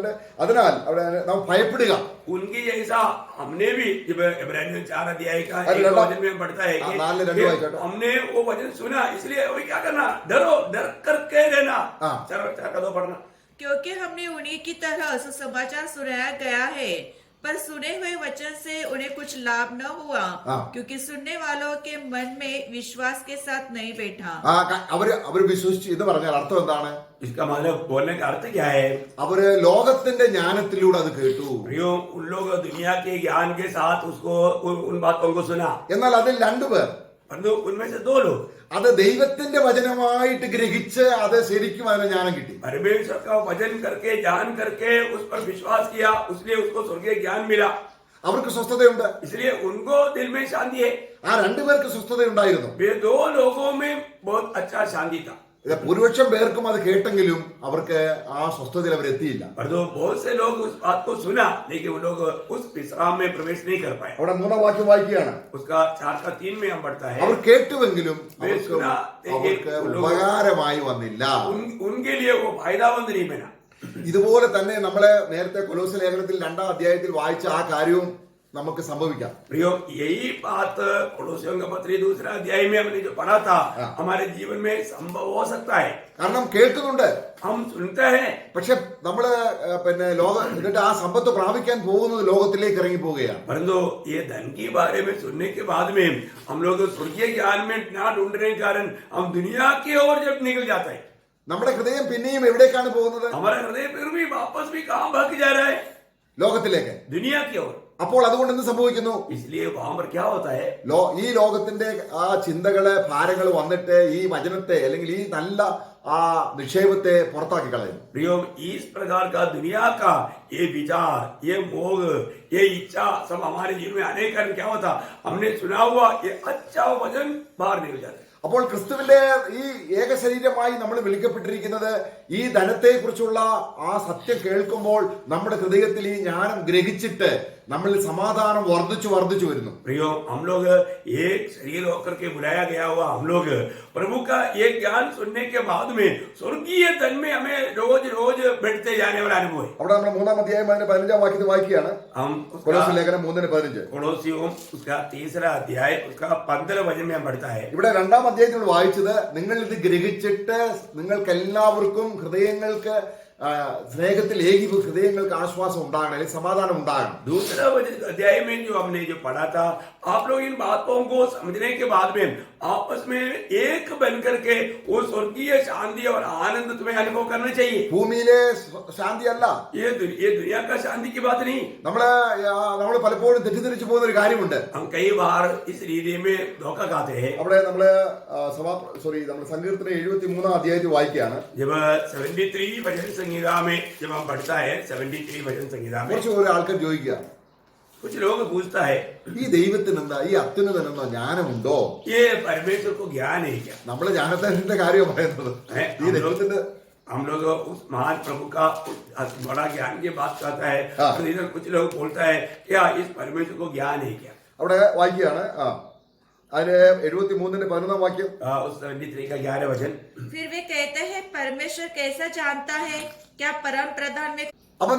അതിനാൽ അവിടെ നാം ഭയപ്പെടുക. उनकी जैसा हमने भी जब इब्रानियों 4 अध्याय का अरे एक लगा- वचन में पढ़ता है कि 4:2 वाक्य। हमने वो वचन सुना, इसलिए वही क्या करना, डरो, डर करके रहना। हाँ। 4 का 2 पढ़ना। क्योंकि हमने उन्हीं की तरह सुसमाचार सुनाया गया है, पर सुने हुए वचन से उन्हें कुछ लाभ न हुआ, क्योंकि सुनने वालों के मन में विश्वास के साथ नहीं बैठा। അവര് വിശ്വസിച്ചു എന്ന് പറഞ്ഞാൽ അർത്ഥം എന്താണ്? इसका मतलब बोलने का अर्थ क्या है? അവര് ലോകത്തിന്റെ ജ്ഞാനത്തിലൂടെ അത് കേട്ടു. प्रियो, उन लोग दुनिया के ज्ञान के साथ उसको उन बातों को सुना, എന്നാൽ അതിൽ 2 പേർ परंतु उनमें से 2 लोग അത് ദൈവത്തിന്റെ വചനമായിട്ട് ഗ്രഹിച്ച് അത് ശരിക്കും അതിന് ജ്ഞാനം കിട്ടി. परमेश्वर का वचन करके जान करके उस पर विश्वास किया, इसलिए उसको स्वर्गीय ज्ञान मिला, അവർക്ക് സ്വസ്ഥതയുണ്ട്. इसलिए उनको दिल में शांति है। ആ 2 പേർക്ക് സ്വസ്ഥതയുണ്ടായിരുന്നു. वे 2 लोगों में बहुत अच्छा शांति था, ഭൂരിപക്ഷം പേർക്കും അത് കേട്ടെങ്കിലും അവർക്ക് ആ സ്വസ്ഥതയിൽ അവരെത്തിയില്ല. परंतु बहुत से लोग उस बात को सुना, लेकिन वो लोग उस विश्राम में प्रवेश नहीं कर पाए। അവിടെ 3-ാം വാക്യം വായിക്കുകയാണ്. उसका 4 का 3 में हम पढ़ता है, അവർ കേട്ടുവെങ്കിലും അവർക്ക് സുനാ, അവർക്ക് ഉപകാരമായി വന്നില്ല. उनके लिए वो फायदामंद नहीं बना। ഇതുപോലെ തന്നെ നമ്മളെ നേരത്തെ കൊലോസ്യ ലേഖനത്തിൽ 2-ാം അധ്യായത്തിൽ വായിച്ച ആ കാര്യവും നമുക്ക് സംഭവിക്കാം. प्रियो, यही बात पड़ोसियों का पत्री दूसरा अध्याय में हमने जो पढ़ा था, हमारे जीवन में संभव हो सकता है. കാരണം കേൾക്കുന്നുണ്ട്, हम सुनते हैं, പക്ഷെ നമ്മള് പിന്നെ എന്നിട്ട് ആ സമ്പത്ത് പ്രാപിക്കാൻ പോകുന്നത് ലോകത്തിലേക്ക് ഇറങ്ങി പോവുകയാണ്. परंतु ये धन के बारे में सुनने के बाद में हम लोग स्वर्गीय ज्ञान में ना ढूंढने के कारण हम दुनिया की ओर जब निकल जाता है, നമ്മുടെ ഹൃദയം പിന്നെയും എവിടേക്കാണ് പോകുന്നത്? हमारा हृदय फिर भी वापस भी कहाँ भाग जा रहा है? ലോകത്തിലേക്ക്. दुनिया की ओर. അപ്പോൾ അതുകൊണ്ട് എന്ത് സംഭവിക്കുന്നു? इसलिए वहां पर क्या होता है? ഈ ലോകത്തിന്റെ ആ ചിന്തകള് ഭാരങ്ങൾ വന്നിട്ട് ഈ വചനത്തെ അല്ലെങ്കിൽ ഈ നല്ല ആ നിക്ഷേപത്തെ പുറത്താക്കി കളയുന്നു. प्रियो, इस प्रकार का दुनिया का ये विचार, ये मोह, ये इच्छा सब हमारे जीवन में आने के कारण क्या होता? हमने सुना हुआ ये अच्छा वचन बाहर निकल जाता है. അപ്പോൾ ക്രിസ്തുവിന്റെ ഈ ഏക ശരീരമായി നമ്മൾ വിളിക്കപ്പെട്ടിരിക്കുന്നത് ഈ ധനത്തെ കുറിച്ചുള്ള ആ സത്യം കേൾക്കുമ്പോൾ നമ്മുടെ ഹൃദയത്തിൽ ഈ ജ്ഞാനം ഗ്രഹിച്ചിട്ട് നമ്മളിൽ സമാധാനം വർദ്ധിച്ചു വർദ്ധിച്ചു വരുന്നു. प्रियो, हम लोग एक शरीर होकर के बुलाया गया हुआ हम लोग प्रभु का ये ज्ञान सुनने के बाद में स्वर्गीय धन में हमें रोज रोज बढ़ते जाने वाला अनुभव है. അവിടെ നമ്മൾ 3-ാം അധ്യായം അതിന്റെ 15-ാം വാക്യത്തിൽ വായിക്കുകയാണ്. हम കൊലോസ്യ ലേഖനം 3:15. पड़ोसियों उसका तीसरा अध्याय उसका 15 वचन में हम पढ़ता है. ഇവിടെ 2-ാം അധ്യായത്തിൽ വായിച്ചത് നിങ്ങൾ ഇത് ഗ്രഹിച്ചിട്ട് നിങ്ങൾക്ക് എല്ലാവർക്കും ഹൃദയങ്ങൾക്ക് സ്നേഹത്തിൽ ഏകീ ഹൃദയങ്ങൾക്ക് ആശ്വാസം ഉണ്ടാകണം, അല്ലെങ്കിൽ സമാധാനം ഉണ്ടാകണം. दूसरा अध्याय में जो हमने जो पढ़ा था, आप लोग इन बातों को समझने के बाद में आपस में एक बन करके वो स्वर्गीय शांति और आनंद तुम्हें अनुभव करना चाहिए. ഭൂമിയിലെ ശാന്തി അല്ല, ये दुनिया का शांति की बात नहीं. നമ്മൾ പലപ്പോഴും തെറ്റിദ്ധരിച്ചു പോകുന്ന ഒരു കാര്യമുണ്ട്. हम कई बार इस रीति में धोखा खाते हैं. അവിടെ നമ്മള് നമ്മൾ സങ്കീർത്തനം 73-ാം അധ്യായത്തിൽ വായിക്കുകയാണ്. जब 73 भजन संहिता में जब हम पढ़ता है 73 भजन संहिता में കുറച്ച് ഒരു ആൾക്കാർ ചോദിക്കുക, कुछ लोग पूछता है, ഈ ദൈവത്തിന് എന്താ, ഈ അത്യുന്നതനെന്തോ ജ്ഞാനമുണ്ടോ? ये परमेश्वर को ज्ञान है क्या? നമ്മള് ജ്ഞാനത്തിന്റെ കാര്യം പറയുന്നത്. ഈ ദൈവത്തിന്റെ हम लोग उस महान प्रभु का बड़ा ज्ञान की बात करता है. हाँ. तो इधर कुछ लोग बोलता है क्या इस परमेश्वर को ज्ञान है क्या? അവിടെ വായിക്കുകയാണ്. അതിന് 73-ന്റെ 11-ാം വാക്യം. उस 73 का 11 वचन. फिर वे कहते हैं परमेश्वर कैसा जानता है, क्या परम प्रधान में അവൻ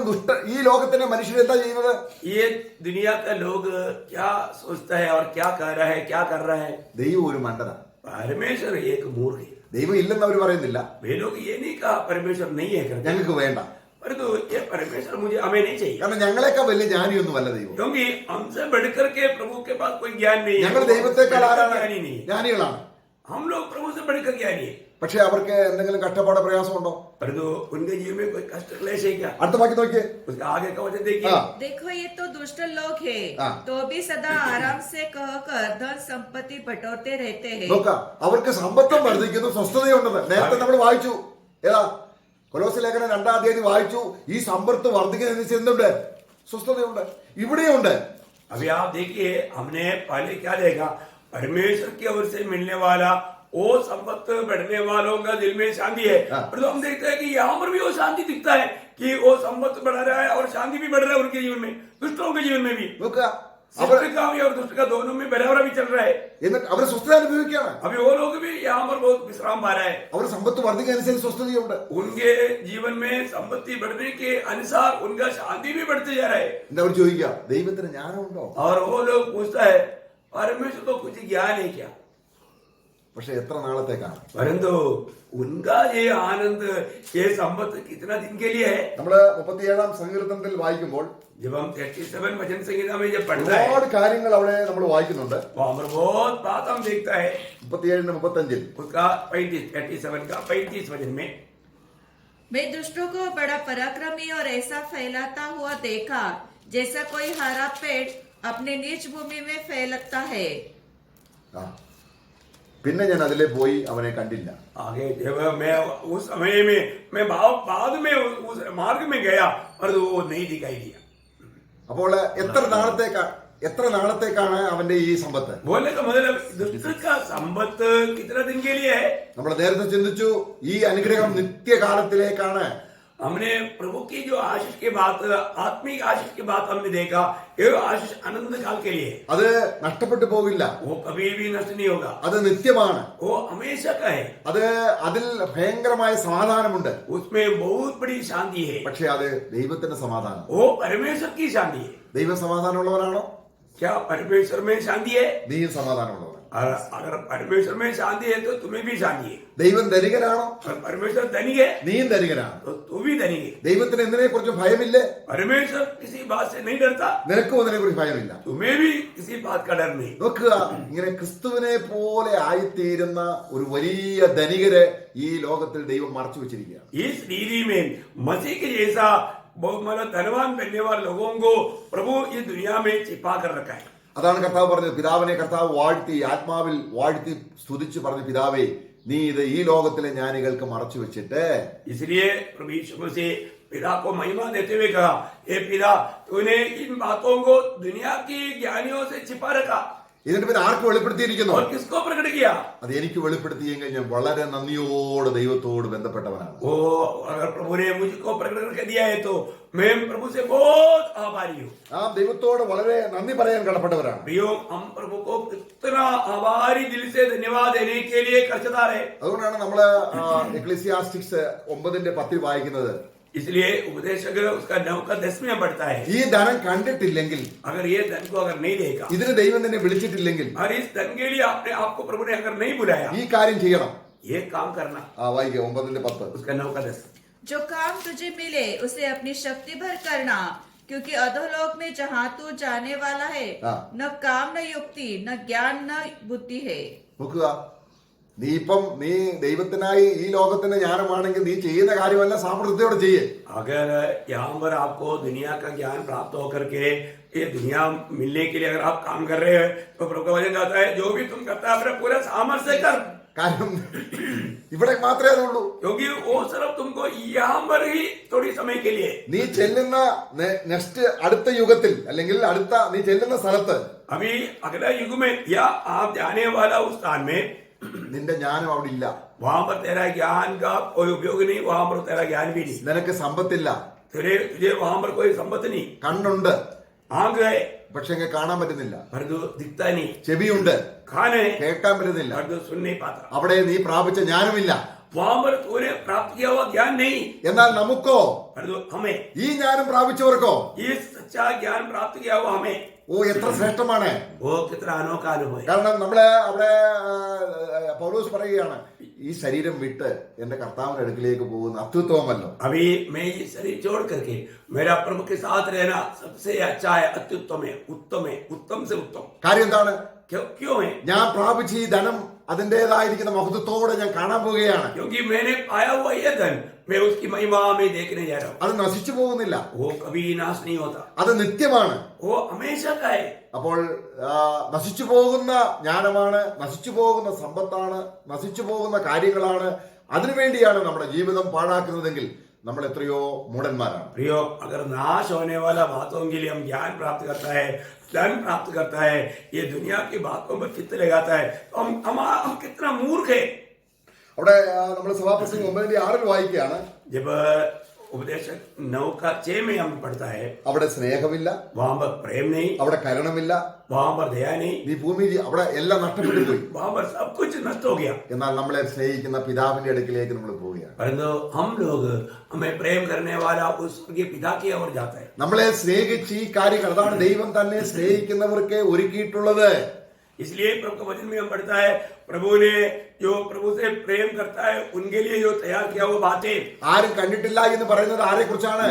ഈ ലോകത്തിന്റെ മനുഷ്യർ എന്താ ചെയ്യുന്നത്? ये दुनिया का लोग क्या सोचता है और क्या कर रहा है, क्या कर रहा है? ദൈവം ഒരു മണ്ടനാ. परमेश्वर एक मूर्ख है. ദൈവം ഇല്ലെന്ന് അവർ പറയുന്നില്ല, वे लोग ये नहीं कहा परमेश्वर नहीं है करते, ഞങ്ങൾക്ക് വേണ്ട, परंतु ये परमेश्वर मुझे हमें नहीं चाहिए, കാരണം ഞങ്ങളെക്കാൾ വലിയ ജ്ഞാനിയൊന്നും അല്ല ദൈവം. क्योंकि हमसे बढ़कर के प्रभु के पास कोई ज्ञान नहीं है. ഞങ്ങൾ ദൈവത്തെക്കാൾ ആരാണ്? ज्ञानी नहीं है. ജ്ഞാനികളാണ്. हम लोग प्रभु से बढ़कर ज्ञानी है, പക്ഷെ അവർക്ക് എന്തെങ്കിലും കഷ്ടപ്പാടോ പ്രയാസമുണ്ടോ? परंतु उनके जीवन में कोई कष्ट क्लेश है क्या? അടുത്ത വാക്യം നോക്കിയേ. उसका आगे का वचन देखिए. देखो ये तो दुष्ट लोग हैं, हाँ. तो भी सदा आराम से कहकर धन संपत्ति बटोरते रहते हैं. നോക്കാം, അവർക്ക് സമ്പത്തും വർദ്ധിക്കുന്നു, സ്വസ്ഥതയുണ്ടെന്ന് നേരത്തെ നമ്മൾ വായിച്ചു. ഏതാ? കൊലോസ്യ ലേഖനം 2-ാം അധ്യായത്തിൽ വായിച്ചു. ഈ സമ്പത്ത് വർദ്ധിക്കുന്നതിന് എന്തുണ്ട്? സ്വസ്ഥതയുണ്ട്. ഇവിടെയുണ്ട്. अभी आप देखिए, हमने पहले क्या देखा? परमेश्वर की ओर से मिलने वाला वो संपत्ति बढ़ने वालों का दिल में शांति है. हाँ. पर तो हम देखते हैं कि यहाँ पर भी वो शांति दिखता है कि वो संपत्ति बढ़ रहा है और शांति भी बढ़ रहा है उनके जीवन में, दुष्टों के जीवन में भी. നോക്കുക, सत्य का भी और दुष्ट का दोनों में बराबर भी चल रहा है. എന്നിട്ട് അവർ സ്വസ്ഥത അനുഭവിക്കുകയാണ്. अभी वो लोग भी यहाँ पर बहुत विश्राम पा रहा है. അവർ സമ്പത്ത് വർദ്ധിക്കുന്നതനുസരിച്ച് സ്വസ്ഥതയുണ്ട്. उनके जीवन में संपत्ति बढ़ने के अनुसार उनका शांति भी बढ़ते जा रहा है. എന്താ അവർ ചോദിക്കുക? ദൈവത്തിന് ജ്ഞാനമുണ്ടോ? और वो लोग पूछता है परमेश्वर को कुछ ज्ञान है क्या? പക്ഷെ എത്ര നാളത്തേക്കാണ്? परंतु उनका ये आनंद, ये संपत्ति कितना दिन के लिए है? നമ്മള് 37-ാം സങ്കീർത്തനത്തിൽ വായിക്കുമ്പോൾ जब हम 37 वचन संहिता में जब पढ़ता है, ഒരുപാട് കാര്യങ്ങൾ അവിടെ നമ്മൾ വായിക്കുന്നുണ്ട്. वहां पर बहुत बात हम देखता है. 37-35 उसका 37 का 35 वचन में, मैं दुष्टों को बड़ा पराक्रमी और ऐसा फैलाता हुआ देखा जैसा कोई हरा पेड़ अपने निज भूमि में फैलता है. പിന്നെ ഞാൻ അതിലെ പോയി അവനെ കണ്ടില്ല. आगे जब मैं उस समय में मैं बाद में उस मार्ग में गया पर वो नहीं दिखाई दिया. അപ്പോൾ എത്ര നാളത്തേക്കാണ് അവന്റെ ഈ സമ്പത്ത്? बोलने का मतलब दुष्ट का संपत्त कितना दिन के लिए है? നമ്മൾ നേരത്തെ ചിന്തിച്ചു, ഈ അനുഗ്രഹം നിത്യകാലത്തിലേക്കാണ്. हमने प्रभु की जो आशीष की बात, आत्मिक आशीष की बात हमने देखा, ये आशीष अनंत काल के लिए, അത് നഷ്ടപ്പെട്ടു പോകില്ല. वो कभी भी नष्ट नहीं होगा, അത് നിത്യമാണ്. वो हमेशा का है. അതിൽ ഭയങ്കരമായ സമാധാനമുണ്ട്. उसमें बहुत बड़ी शांति है, പക്ഷെ അത് ദൈവത്തിന്റെ സമാധാനം. वो परमेश्वर की शांति है. ദൈവ സമാധാനമുള്ളവരാണോ? क्या परमेश्वर में शांति है? നീയും സമാധാനമുള്ളവനാണ്. अगर परमेश्वर में शांति है तो तुम्हें भी शांति है. ദൈവം ധനികനാണോ? और परमेश्वर धनिक है നീയും ധനികനാണ്. तो तू भी धनिक है. ദൈവത്തിന് എന്തിനെ കുറിച്ച് ഭയമില്ലേ? परमेश्वर किसी बात से नहीं डरता, നിനക്കും അതിനെ കുറിച്ച് ഭയമില്ല. तुम्हें भी किसी बात का डर नहीं. നോക്കുക, ഇങ്ങനെ ക്രിസ്തുവിനെ പോലെ ആയിത്തീരുന്ന ഒരു വലിയ ധനികരെ ഈ ലോകത്തിൽ ദൈവം മറച്ചു വെച്ചിരിക്കുകയാണ്. इस रीति में मसीह के जैसा बहुत मतलब धनवान बनने वाले लोगों को प्रभु इस दुनिया में छिपा कर रखा है. അതാണ് കർത്താവ് പറഞ്ഞത്. പിതാവിനെ കർത്താവ് വാഴ്ത്തി, ആത്മാവിൽ വാഴ്ത്തി സ്തുതിച്ച് പറഞ്ഞു, പിതാവേ നീ ഇത് ഈ ലോകത്തിലെ ജ്ഞാനികൾക്ക് മറച്ചു വെച്ചിട്ട്. इसलिए प्रभु यीशु मसीह पिता को महिमा देते हुए कहा, हे पिता तूने इन बातों को दुनिया की ज्ञानियों से छिपा रखा ഇതിന്റെ പിന്നെ ആർക്ക് വെളിപ്പെടുത്തിയിരിക്കുന്നു? और किसको प्रकट किया? അത് എനിക്ക് വെളിപ്പെടുത്തിയെങ്കിൽ ഞാൻ വളരെ നന്ദിയോട് ദൈവത്തോട് ബന്ധപ്പെട്ടവനാണ്. ओ अगर प्रभु ने मुझको प्रकट करके दिया है तो मैं प्रभु से बहुत आभारी हूँ. ആ ദൈവത്തോട് വളരെ നന്ദി പറയാൻ കടപ്പെട്ടവരാണ്. प्रियो हम प्रभु को इतना आभारी दिल से धन्यवाद देने के लिए कर्जदार है. അതുകൊണ്ടാണ് നമ്മള് എക്ലീസിയാസ്റ്റിക്സ് 9:10 വായിക്കുന്നത്. इसलिए उपदेशक उसका 9:10 में बढ़ता है. ഈ ധനം കണ്ടിട്ടില്ലെങ്കിൽ, अगर ये धन को अगर नहीं देगा, ഇതിന് ദൈവം നിന്നെ വിളിച്ചിട്ടില്ലെങ്കിൽ, और इस धन के लिए आपने आपको प्रभु ने अगर नहीं बुलाया, ഈ കാര്യം ചെയ്യണം. ये काम करना. വായിക്കുക 9:10. उसका 9:10. जो काम तुझे मिले उसे अपनी शक्ति भर करना, क्योंकि अधोलोक में जहाँ तू जाने वाला है हाँ। न काम न युक्ति न ज्ञान न बुद्धि है. നോക്കുക, നീ ദൈവത്തിനായി ഈ ലോകത്തിന്റെ ജ്ഞാനമാണെങ്കിൽ നീ ചെയ്യുന്ന കാര്യമല്ല സാമർത്ഥ്യത്തോടെ ചെയ്യേ. अगर यहाँ पर आपको दुनिया का ज्ञान प्राप्त होकर के ये दुनिया मिलने के लिए अगर आप काम कर रहे हैं तो प्रभु का वचन कहता है जो भी तुम करता है अपने पूरा सामर्थ्य कर. കാര്യം ഇവിടെ മാത്രമേ അതുള്ളൂ. क्योंकि वो सिर्फ तुमको यहाँ पर ही थोड़ी समय के लिए. നീ ചെല്ലുന്ന നെക്സ്റ്റ് അടുത്ത യുഗത്തിൽ അല്ലെങ്കിൽ നീ ചെല്ലുന്ന സ്ഥലത്ത് अभी अगला युग में या आप जाने वाला उस स्थान में നിന്റെ ജ്ഞാനം അവിടെ ഇല്ല. वहां पर तेरा ज्ञान का कोई उपयोग नहीं, वहां पर तेरा ज्ञान भी नहीं. നിനക്ക് സമ്പത്തില്ല. तुझे वहां पर कोई संपत्ति नहीं. കണ്ണുണ്ട്, आंख है പക്ഷെ കാണാൻ പറ്റുന്നില്ല. पर जो दिखता नहीं. ചെവിയുണ്ട്, कान है കേൾക്കാൻ പറ്റുന്നില്ല. पर जो सुन नहीं पाता. അവിടെ നീ പ്രാപിച്ച ജ്ഞാനമില്ല. वहां पर तूने प्राप्त किया हुआ ज्ञान नहीं. എന്നാൽ നമുക്കോ, पर जो हमें ഈ ജ്ഞാനം പ്രാപിച്ചവർക്കോ, ये सच्चा ज्ञान प्राप्त किया हुआ हमें, ഓ എത്ര ശ്രേഷ്ഠമാണ്. वो कितना अनोखा अनुभव है. കാരണം നമ്മള് അവിടെ പൗലോസ് പറയുകയാണ്, ഈ ശരീരം വിട്ട് എന്റെ കർത്താവിന്റെ അടുക്കിലേക്ക് പോകുന്ന അത്യുത്തമല്ലോ. अभी मैं ये शरीर छोड़ करके मेरा प्रभु के साथ रहना सबसे अच्छा है, अत्युत्तम है, उत्तम है, उत्तम से उत्तम. കാര്യം എന്താണ്? क्यों है? ഞാൻ പ്രാപിച്ച ഈ ധനം അതിൻ്റെതായിരിക്കുന്ന മഹത്വത്തോടെ ഞാൻ കാണാൻ പോവുകയാണ്. क्योंकि मैंने पाया हुआ ये धन मैं उसकी महिमा में देखने जा रहा हूँ. അത് നശിച്ചു പോകുന്നില്ല, वो कभी नाश नहीं होता, അത് നിത്യമാണ്. वो हमेशा का है. അപ്പോൾ നശിച്ചു പോകുന്ന ജ്ഞാനമാണ്, നശിച്ചു പോകുന്ന സമ്പത്താണ്, നശിച്ചു പോകുന്ന കാര്യങ്ങളാണ്. അതിനുവേണ്ടിയാണ് നമ്മുടെ ജീവിതം പാഴാക്കുന്നതെങ്കിൽ നമ്മൾ എത്രയോ മൂഢന്മാരാണ്. प्रियो अगर नाश होने वाला बातों के लिए हम ज्ञान प्राप्त करता है, धन प्राप्त करता है, ये दुनिया की बातों पर चित्त लगाता है तो हम कितना मूर्ख है. അവിടെ നമ്മൾ സഭാപ്രസംഗം 9:6 വായിക്കുകയാണ്. जब उपदेशक 9:6 में हम पढ़ता है, അവിടെ സ്നേഹമില്ല, वहां पर प्रेम नहीं, അവിടെ കരുണമില്ല, वहां पर दया नहीं, നീ ഭൂമി അവിടെ എല്ലാം നഷ്ടപ്പെട്ടു പോയി. वहां पर सब कुछ नष्ट हो गया. എന്നാൽ നമ്മളെ സ്നേഹിക്കുന്ന പിതാവിന്റെ അടുക്കിലേക്ക് നമ്മൾ പോവുകയാണ്. परंतु हम लोग हमें प्रेम करने वाला उस स्वर्गीय पिता की ओर जाता है. നമ്മളെ സ്നേഹിച്ച് ഈ കാര്യങ്ങൾ, അതാണ് ദൈവം തന്നെ സ്നേഹിക്കുന്നവർക്ക് ഒരുക്കിയിട്ടുള്ളത്. इसलिए प्रभु का वचन में हम पढ़ता है प्रभु ने जो प्रभु से प्रेम करता है उनके लिए जो तैयार किया वो बातें. ആരും കണ്ടിട്ടില്ല എന്ന് പറയുന്നത് ആരെ കുറിച്ചാണ്?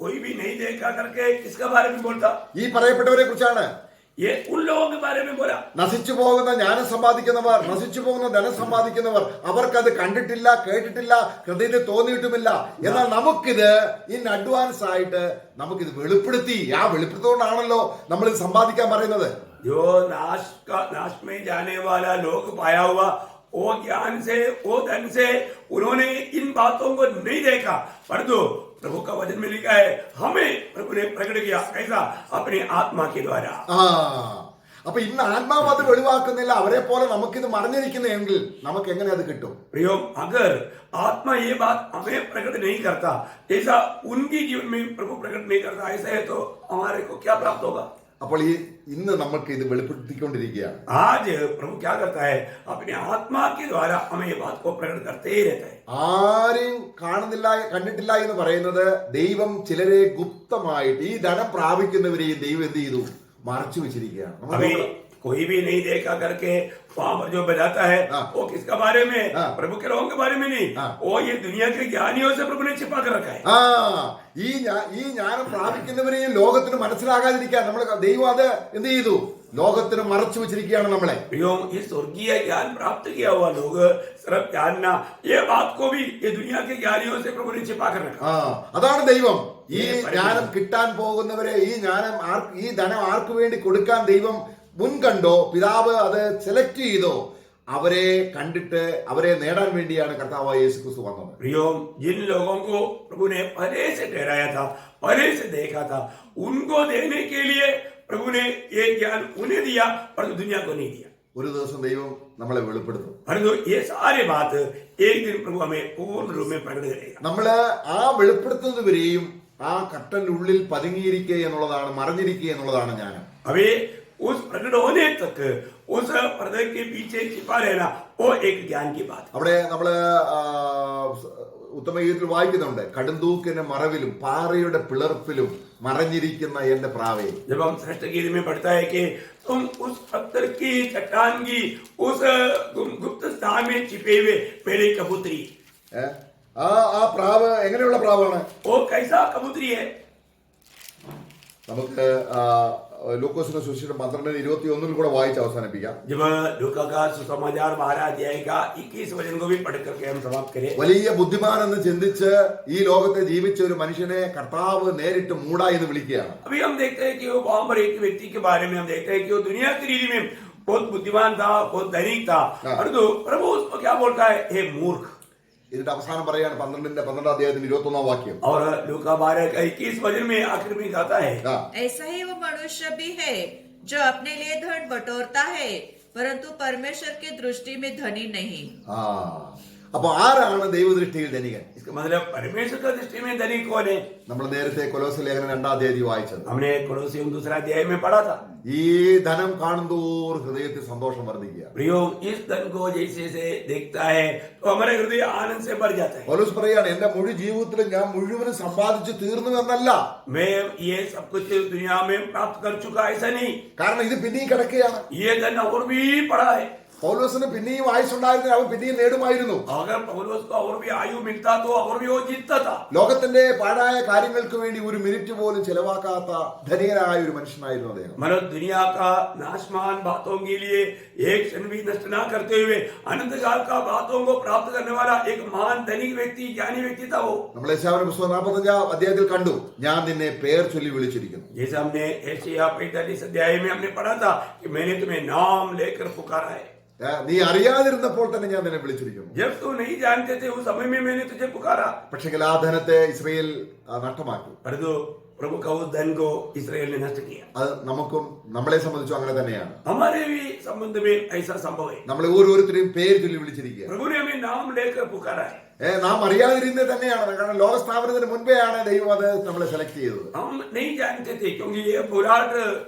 कोई भी नहीं देखा करके किसका बारे में बोलता? ഈ പറയപ്പെട്ടവരെ കുറിച്ചാണ്. ये उन लोगों के बारे में बोला. നശിച്ചു പോകുന്ന ജ്ഞാനം സമ്പാദിക്കുന്നവർ, നശിച്ചു പോകുന്ന ധനം സമ്പാദിക്കുന്നവർ, അവർക്കത് കണ്ടിട്ടില്ല, കേട്ടിട്ടില്ല, ഹൃദയത്തിൽ തോന്നിയിട്ടുമില്ല. എന്നാൽ നമുക്കിത് ഇൻ അഡ്വാൻസ് ആയിട്ട് നമുക്കിത് വെളിപ്പെടുത്തി, ആ വെളിപ്പെടുത്തുകൊണ്ടാണല്ലോ നമ്മൾ ഇത് സമ്പാദിക്കാൻ പറയുന്നത്. जो नाश में जाने वाला लोग पाया हुआ वो ज्ञान से, वो धन से उन्होंने इन बातों को नहीं देखा, परंतु प्रभु का वचन में लिखा है हमें प्रभु ने प्रकट किया. कैसा? अपनी आत्मा के द्वारा. അപ്പൊ ഇന്ന് ആത്മാവ് അത് വെളിവാക്കുന്നില്ല, അവരെ പോലെ നമുക്കിത് മറഞ്ഞിരിക്കുന്നെങ്കിൽ നമുക്ക് എങ്ങനെ അത് കിട്ടും? प्रियो अगर आत्मा ये बात हमें प्रकट नहीं करता, जैसा उनकी जीवन में प्रभु प्रकट नहीं करता, ऐसा है तो हमारे को क्या प्राप्त होगा? അപ്പോൾ ഇന്ന് നമുക്ക് ഇത് വെളിപ്പെടുത്തിക്കൊണ്ടിരിക്കുകയാണ്. आज प्रभु क्या करता है? अपने आत्मा के द्वारा हमें ये बात को प्रकट करते ही रहता है. ആരും കണ്ടിട്ടില്ല എന്ന് പറയുന്നത് ദൈവം ചിലരെ ഗുപ്തമായിട്ട് ഈ ധനം പ്രാപിക്കുന്നവരെയും ദൈവം എന്ത് ചെയ്തു? മറച്ചു വെച്ചിരിക്കുകയാണ്. നമ്മൾ अभी നോക്കണം. कोई भी नहीं देखा करके वहां पर जो बजाता है हाँ। वो किसका बारे में? हाँ। प्रभु के लोगों के बारे में नहीं, हाँ। वो ये दुनिया के ज्ञानियों से प्रभु ने छिपा कर रखा है. ആ ഈ ജ്ഞാനം പ്രാപിക്കുന്നവരെയും ലോകത്തിന് മനസ്സിലാകാതിരിക്കാൻ നമ്മൾ ദൈവം അത് എന്ത് ചെയ്തു? ലോകത്തിന് മറച്ചു വെച്ചിരിക്കുകയാണ് നമ്മളെ. प्रियो, ये स्वर्गीय ज्ञान प्राप्त किया हुआ लोग सिर्फ जानना, ये बात को भी ये दुनिया के ज्ञानियों से प्रभु ने छिपा कर रखा. അതാണ് ദൈവം. ഈ ജ്ഞാനം കിട്ടാൻ പോകുന്നവരെ ഈ ധനം ആർക്കു വേണ്ടി കൊടുക്കാൻ ദൈവം മുൻകണ്ടോ, പിതാവ് അത് സെലക്ട് ചെയ്തോ, അവരെ കണ്ടിട്ട് അവരെ നേടാൻ വേണ്ടിയാണ് കർത്താവായ യേശു ക്രിസ്തു വന്നത്. प्रियो, जिन लोगों को प्रभु ने पहले से ठहराया था, पहले से देखा था, उनको देने के लिए प्रभु ने ये ज्ञान उन्हें दिया, परंतु दुनिया को नहीं दिया. ഒരു ദിവസം ദൈവം നമ്മളെ വെളിപ്പെടുത്തും. परंतु ये सारे बात एक दिन प्रभु हमें पूर्ण रूप में प्रकट करेगा. നമ്മള് ആ വെളിപ്പെടുത്തുന്നത് വരെയും ആ കട്ടന്റെ ഉള്ളിൽ പതുങ്ങിയിരിക്കുക എന്നുള്ളതാണ്, മറഞ്ഞിരിക്കുക എന്നുള്ളതാണ് ജ്ഞാനം. अभी उस प्रकट होने तक उस पर्दे के पीछे छिपा रहना वो एक ज्ञान की बात है. അവിടെ നമ്മള് ഉത്തമഗീതത്തിൽ വായിക്കുന്നുണ്ട്, കടുന്തൂക്കിന്റെ മറവിലും പാറയുടെ പിളർപ്പിലും മറഞ്ഞിരിക്കുന്ന എന്റെ പ്രാവേ. जब हम श्रेष्ठ गीत में पढ़ता है कि तुम उस पत्थर की चट्टान की उस गुप्त स्थान में छिपे हुए मेरे कबूतरी. ആ പ്രാവ് എങ്ങനെയുള്ള പ്രാവാണ്? वो कैसा कबूतरी है? നമുക്ക് ലൂക്കോസിന്റെ സുവിശേഷം 12:21 കൂടെ വായിച്ച് അവസാനിപ്പിക്കാം. जब लूका का सुसमाचार 12 अध्याय का 21 वचन को भी पढ़ करके हम समाप्त करें. വലിയ ബുദ്ധിമാൻ എന്ന് ചിന്തിച്ച് ഈ ലോകത്തെ ജീവിച്ച ഒരു മനുഷ്യനെ കർത്താവ് നേരിട്ട് മൂടാ എന്ന് വിളിക്കുകയാണ്. अभी हम देखते हैं कि वो वहां पर एक व्यक्ति के बारे में हम देखते हैं कि वो दुनिया की रीति में बहुत बुद्धिमान था, बहुत धनिक था, परंतु प्रभु उसको क्या बोलता है? हे मूर्ख. ഇതിന്റെ അവസാനം പറയാണ് 12 അധ്യായത്തിന്റെ 21 വാക്യം. और लूका 12 का 21 वचन में आखिर में कहता है, ऐसा ही वो मनुष्य भी है जो अपने लिए धन बटोरता है परंतु परमेश्वर की दृष्टि में धनी नहीं. അപ്പൊ ആരാണ് ദൈവദൃഷ്ടിയിൽ ധനികൻ? इसका मतलब परमेश्वर का दृष्टि में धनिक कौन है? നമ്മൾ നേരത്തെ കൊലോസ്യ ലേഖനം 2 അധ്യായം വായിച്ചത്. हमने कोलोसियों 2 अध्याय में पढ़ा था. ഈ ധനം കാണുന്തോറും ഹൃദയത്തിൽ സന്തോഷം വർദ്ധിക്കുക. प्रियो, इस धन को जैसे से देखता है तो हमारे हृदय आनंद से भर जाता है. പൗലോസ് പറയാണ്, എന്റെ മുഴു ജീവിതത്തിൽ ഞാൻ മുഴുവനും സമ്പാദിച്ചു തീർന്നു എന്നല്ല. मैं ये सब कुछ दुनिया में प्राप्त कर चुका, ऐसा नहीं. കാരണം ഇത് പിന്നെയും കിടക്കുകയാണ്. ये धन और भी पड़ा है. പൗലോസിന് പിന്നെയും ആയുസ്സുണ്ടായിരുന്നില്ല, അവൻ പിന്നെയും നേടുമായിരുന്നു. अगर पौलुस को और भी आयु मिलता तो और भी वो जीतता था. ലോകത്തിന്റെ പാഴായ കാര്യങ്ങൾക്ക് വേണ്ടി ഒരു മിനിറ്റ് പോലും ചെലവാക്കാത്ത ധനികനായ ഒരു മനുഷ്യനായിരുന്നു അദ്ദേഹം. मतलब दुनिया का नाशमान बातों के लिए एक क्षण भी नष्ट ना करते हुए अनंत काल का बातों को प्राप्त करने वाला एक महान धनिक व्यक्ति, ज्ञानी व्यक्ति था वो. നമ്മൾ യെശയ്യാവിന്റെ പുസ്തകം 45 അധ്യായത്തിൽ കണ്ടു, ഞാൻ നിന്നെ പേർ ചൊല്ലി വിളിച്ചിരിക്കുന്നു. जैसे हमने यशायाह 45 अध्याय में हमने पढ़ा था कि मैंने तुम्हें नाम लेकर पुकारा है. നീ അറിയാതിരുന്നപ്പോൾ തന്നെ ഞാൻ നിന്നെ വിളിച്ചിരിക്കുന്നു. जब तुम नहीं जानते थे उस समय में मैंने तुझे पुकारा. പക്ഷേ ആ ധനത്തെ ഇസ്രായേൽ നഷ്ടമാക്കി. परंतु प्रभु का उस धन को इसराइल ने नष्ट किया. അത് നമുക്കും നമ്മളെ സംബന്ധിച്ചും അങ്ങനെ തന്നെയാണ്. हमारे भी संबंध में ऐसा संभव है. നമ്മളെ ഓരോരുത്തരെയും പേര് ചൊല്ലി വിളിച്ചിരിക്കുക. प्रभु ने हमें नाम लेकर पुकारा है. നാം അറിയാതിരുന്നത് തന്നെയാണ്. കാരണം ലോകസ്ഥാപനത്തിന് മുൻപേയാണ് ദൈവം അത് നമ്മളെ സെലക്ട് ചെയ്തത്. हम नहीं जानते थे क्योंकि ये पुराण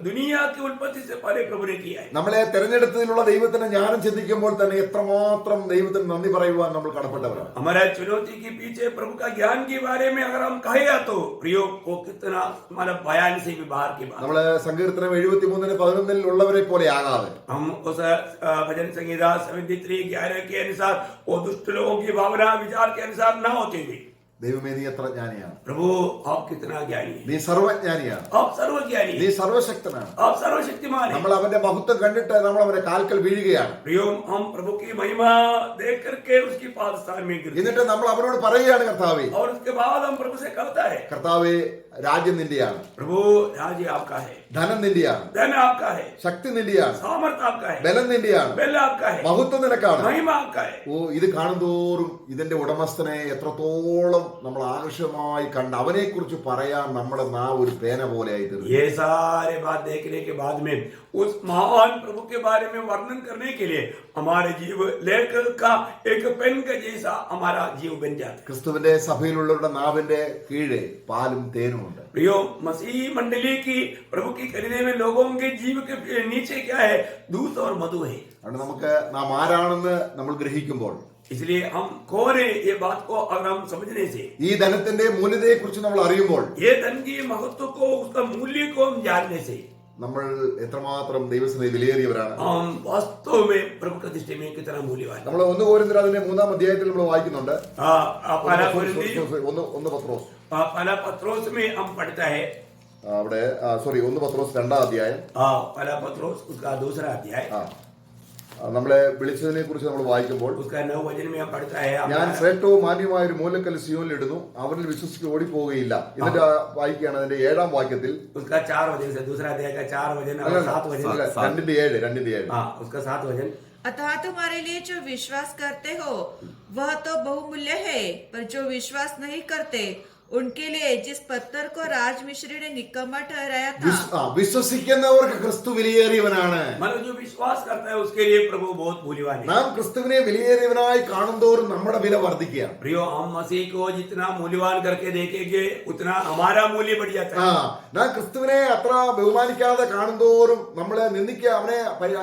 दुनिया की उत्पत्ति से पहले प्रभु ने किया है. നമ്മളെ തെരഞ്ഞെടുത്തതിലുള്ള ദൈവത്തിന്റെ ജ്ഞാനം ചിന്തിക്കുമ്പോൾ തന്നെ എത്രമാത്രം ദൈവത്തിന് നന്ദി പറയുവാൻ നമ്മൾ കടപ്പെട്ടവരാണ്. हमारा चुनौती के पीछे प्रभु का ज्ञान के बारे में अगर हम कहेगा तो प्रयोग को कितना हमारा बयान से भी बाहर की बात. നമ്മള് സങ്കീർത്തനം 73:11 ഉള്ളവരെ പോലെ ആകാതെ हम उस भजन संहिता 73:11 के अनुसार वो दुष्ट लोगों की भावना विचार के अनुसार ना होते हुए, ദൈവമേ നീ എത്ര ജ്ഞാനിയാണ്, प्रभु आप कितना ज्ञानी है, നീ സർവജ്ഞാനിയാണ്, आप सर्वज्ञानी നീ है, സർവശക്തനാണ്. आप सर्वशक्तिमान है. നമ്മൾ അവന്റെ മഹത്വം കണ്ടിട്ട് നമ്മൾ അവന്റെ കാൽക്കൽ വീഴുകയാണ്. प्रियो, हम प्रभु की महिमा देख करके उसकी पाद स्थान में गिरते हैं. എന്നിട്ട് നമ്മൾ അവനോട് പറയുകയാണ്, കർത്താവേ, और उसके बाद हम प्रभु से कहता है, കർത്താവേ, രാജ്യം നിന്റെയാണ്, प्रभु राज्य आपका है, ധനം നിന്റെയാണ്, धन आपका है, ശക്തി നിന്റെയാണ്, सामर्थ आपका है, ബലം നിന്റെയാണ്, बल आपका है, മഹത്വം നിനക്കാണ്. महिमा आपका है. ഓ, ഇത് കാണുന്തോറും ഇതിന്റെ ഉടമസ്ഥനെ എത്രത്തോളം നമ്മൾ ആകർഷകമായി കണ്ട് അവനെ കുറിച്ച് പറയാൻ നമ്മുടെ നാവ് ഒരു പേന പോലെ ആയി തീർന്നു. ये सारे बात देखने के बाद में उस महान प्रभु के बारे में वर्णन करने के लिए हमारे जीव लेखक का एक पेन का जैसा हमारा जीव बन जाता है. ക്രിസ്തുവിന്റെ സഭയിലുള്ളവരുടെ നാവിന്റെ കീഴെ പാലും തേനും ഉണ്ട്. प्रियो, मसीह मंडली की प्रभु की करीने में लोगों के जीव के नीचे क्या है? दूध और मधु है. അതുകൊണ്ട് നമുക്ക് നാം ആരാണെന്ന് നമ്മൾ ഗ്രഹിക്കുമ്പോൾ, इसलिए हम कौन है ये बात को अगर हम समझने से, ഈ ധനത്തിന്റെ മൂല്യതയെ കുറിച്ച് നമ്മൾ അറിയുമ്പോൾ, ये धन की महत्व को उसका मूल्य को हम जानने से, നമ്മൾ എത്രമാത്രം ദൈവത്തിന് വിലയേറിയവരാണ്. हम वास्तव में प्रभु की दृष्टि में कितना मूल्यवान है. നമ്മൾ 1 കൊരിന്ത്യർ അതിന്റെ 3-ാം അധ്യായത്തിൽ നമ്മൾ വായിക്കുന്നുണ്ട്. पहला कोरिन्थी 1 പത്രോസ് पहला पत्रोस में हम पढ़ता है, അവിടെ 1 പത്രോസ് 2-ാം അധ്യായം. पहला पत्रोस उसका दूसरा अध्याय, നമ്മളെ വിളിച്ചതിനെ കുറിച്ച് നമ്മൾ വായിക്കുമ്പോൾ उसका 9 वचन में हम पढ़ता है, ഞാൻ ശ്രേഷ്ഠവും മാന്യമായ ഒരു മൂലക്കല്ല് സിയോനിൽ ഇടുന്നു, അവരിൽ വിശ്വസിച്ച് ഓടിപ്പോവുകയില്ല. എന്നിട്ട് വായിക്കുകയാണ് അതിന്റെ 7-ാം വാക്യത്തിൽ, उसका 4 वचन से दूसरा अध्याय का 4 वचन और 7 वचन, 2:7 उसका 7 वचन, अतः तुम्हारे लिए जो विश्वास करते हो वह तो बहुमूल्य है, पर जो विश्वास नहीं करते उनके लिए जिस पत्थर को राज मिस्री ने निकम्मा ठहराया था, വിശ്വസിക്കുന്നവർക്ക് ക്രിസ്തു വിലയേറിയവനാണ്. मतलब जो विश्वास करता है उसके लिए प्रभु बहुत मूल्यवान है. നാം ക്രിസ്തുവിനെ വിലയേറിയവനായി കാണുന്തോറും നമ്മുടെ വില വർദ്ധിക്കുകയാണ്. प्रियो, हम मसीह को जितना मूल्यवान करके देखेंगे उतना हमारा मूल्य बढ़ जाता है. നാം ക്രിസ്തുവിനെ അത്ര ബഹുമാനിക്കാതെ കാണുന്തോറും നമ്മളെ നിന്ദിക്കുക,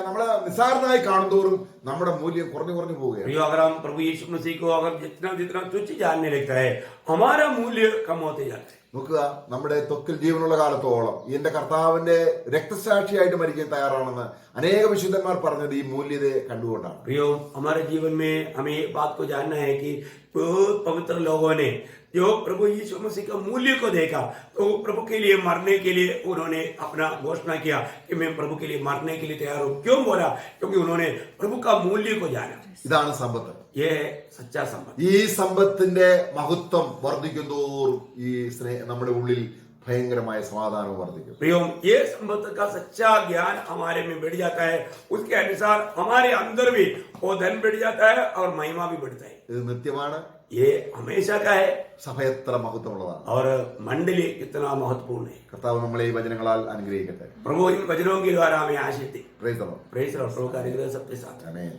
നമ്മളെ നിസ്സാരനായി കാണുന്തോറും നമ്മുടെ മൂല്യം കുറഞ്ഞു കുറഞ്ഞു പോവുകയാണ്. प्रियो, अगर हम प्रभु यीशु मसीह को अगर जितना जितना तुच्छ जानने लगता है हमारा मूल्य कम होते जाता है. നോക്കുക, നമ്മുടെ ത്വക്കിൽ ജീവനുള്ള കാലത്തോളം എന്റെ കർത്താവിന്റെ രക്തസാക്ഷിയായിട്ട് മരിക്കാൻ തയ്യാറാണെന്ന് അനേക വിശുദ്ധന്മാർ പറഞ്ഞത് ഈ മൂല്യതയെ കണ്ടുകൊണ്ടാണ്. प्रियो, हमारे जीवन में हमें एक बात को जानना है कि बहुत पवित्र लोगों ने जो प्रभु यीशु मसीह का मूल्य को देखा तो प्रभु के लिए मरने के लिए उन्होंने अपना घोषणा किया कि मैं प्रभु के लिए मरने के लिए तैयार हूं. क्यों बोला? क्योंकि उन्होंने प्रभु का मूल्य को जाना. ഇതാണ് സമ്പത്ത്. ये है सच्चा संबंध. ഈ സമ്പത്തിന്റെ മഹത്വം വർദ്ധിക്കുന്തോറും ഈ നമ്മുടെ ഉള്ളിൽ ഭയങ്കരമായ സമാധാനം വർദ്ധിക്കും. प्रियो, ये संबंध का सच्चा ज्ञान हमारे में बढ़ जाता है, उसके अनुसार हमारे अंदर भी वो धन बढ़ जाता है और महिमा भी बढ़ता है. ഇത് നിത്യമാണ്. ये हमेशा का है. സഭ എത്ര മഹത്വമുള്ളതാണ്. और मंडली कितना महत्वपूर्ण है. കർത്താവ് നമ്മളെ ഈ വചനങ്ങളാൽ അനുഗ്രഹിക്കട്ടെ. प्रभु इन वचनों के द्वारा हमें आशीष दे. Praise the Lord. प्रेस और प्रभु का अनुग्रह सबके साथ. ആമേൻ.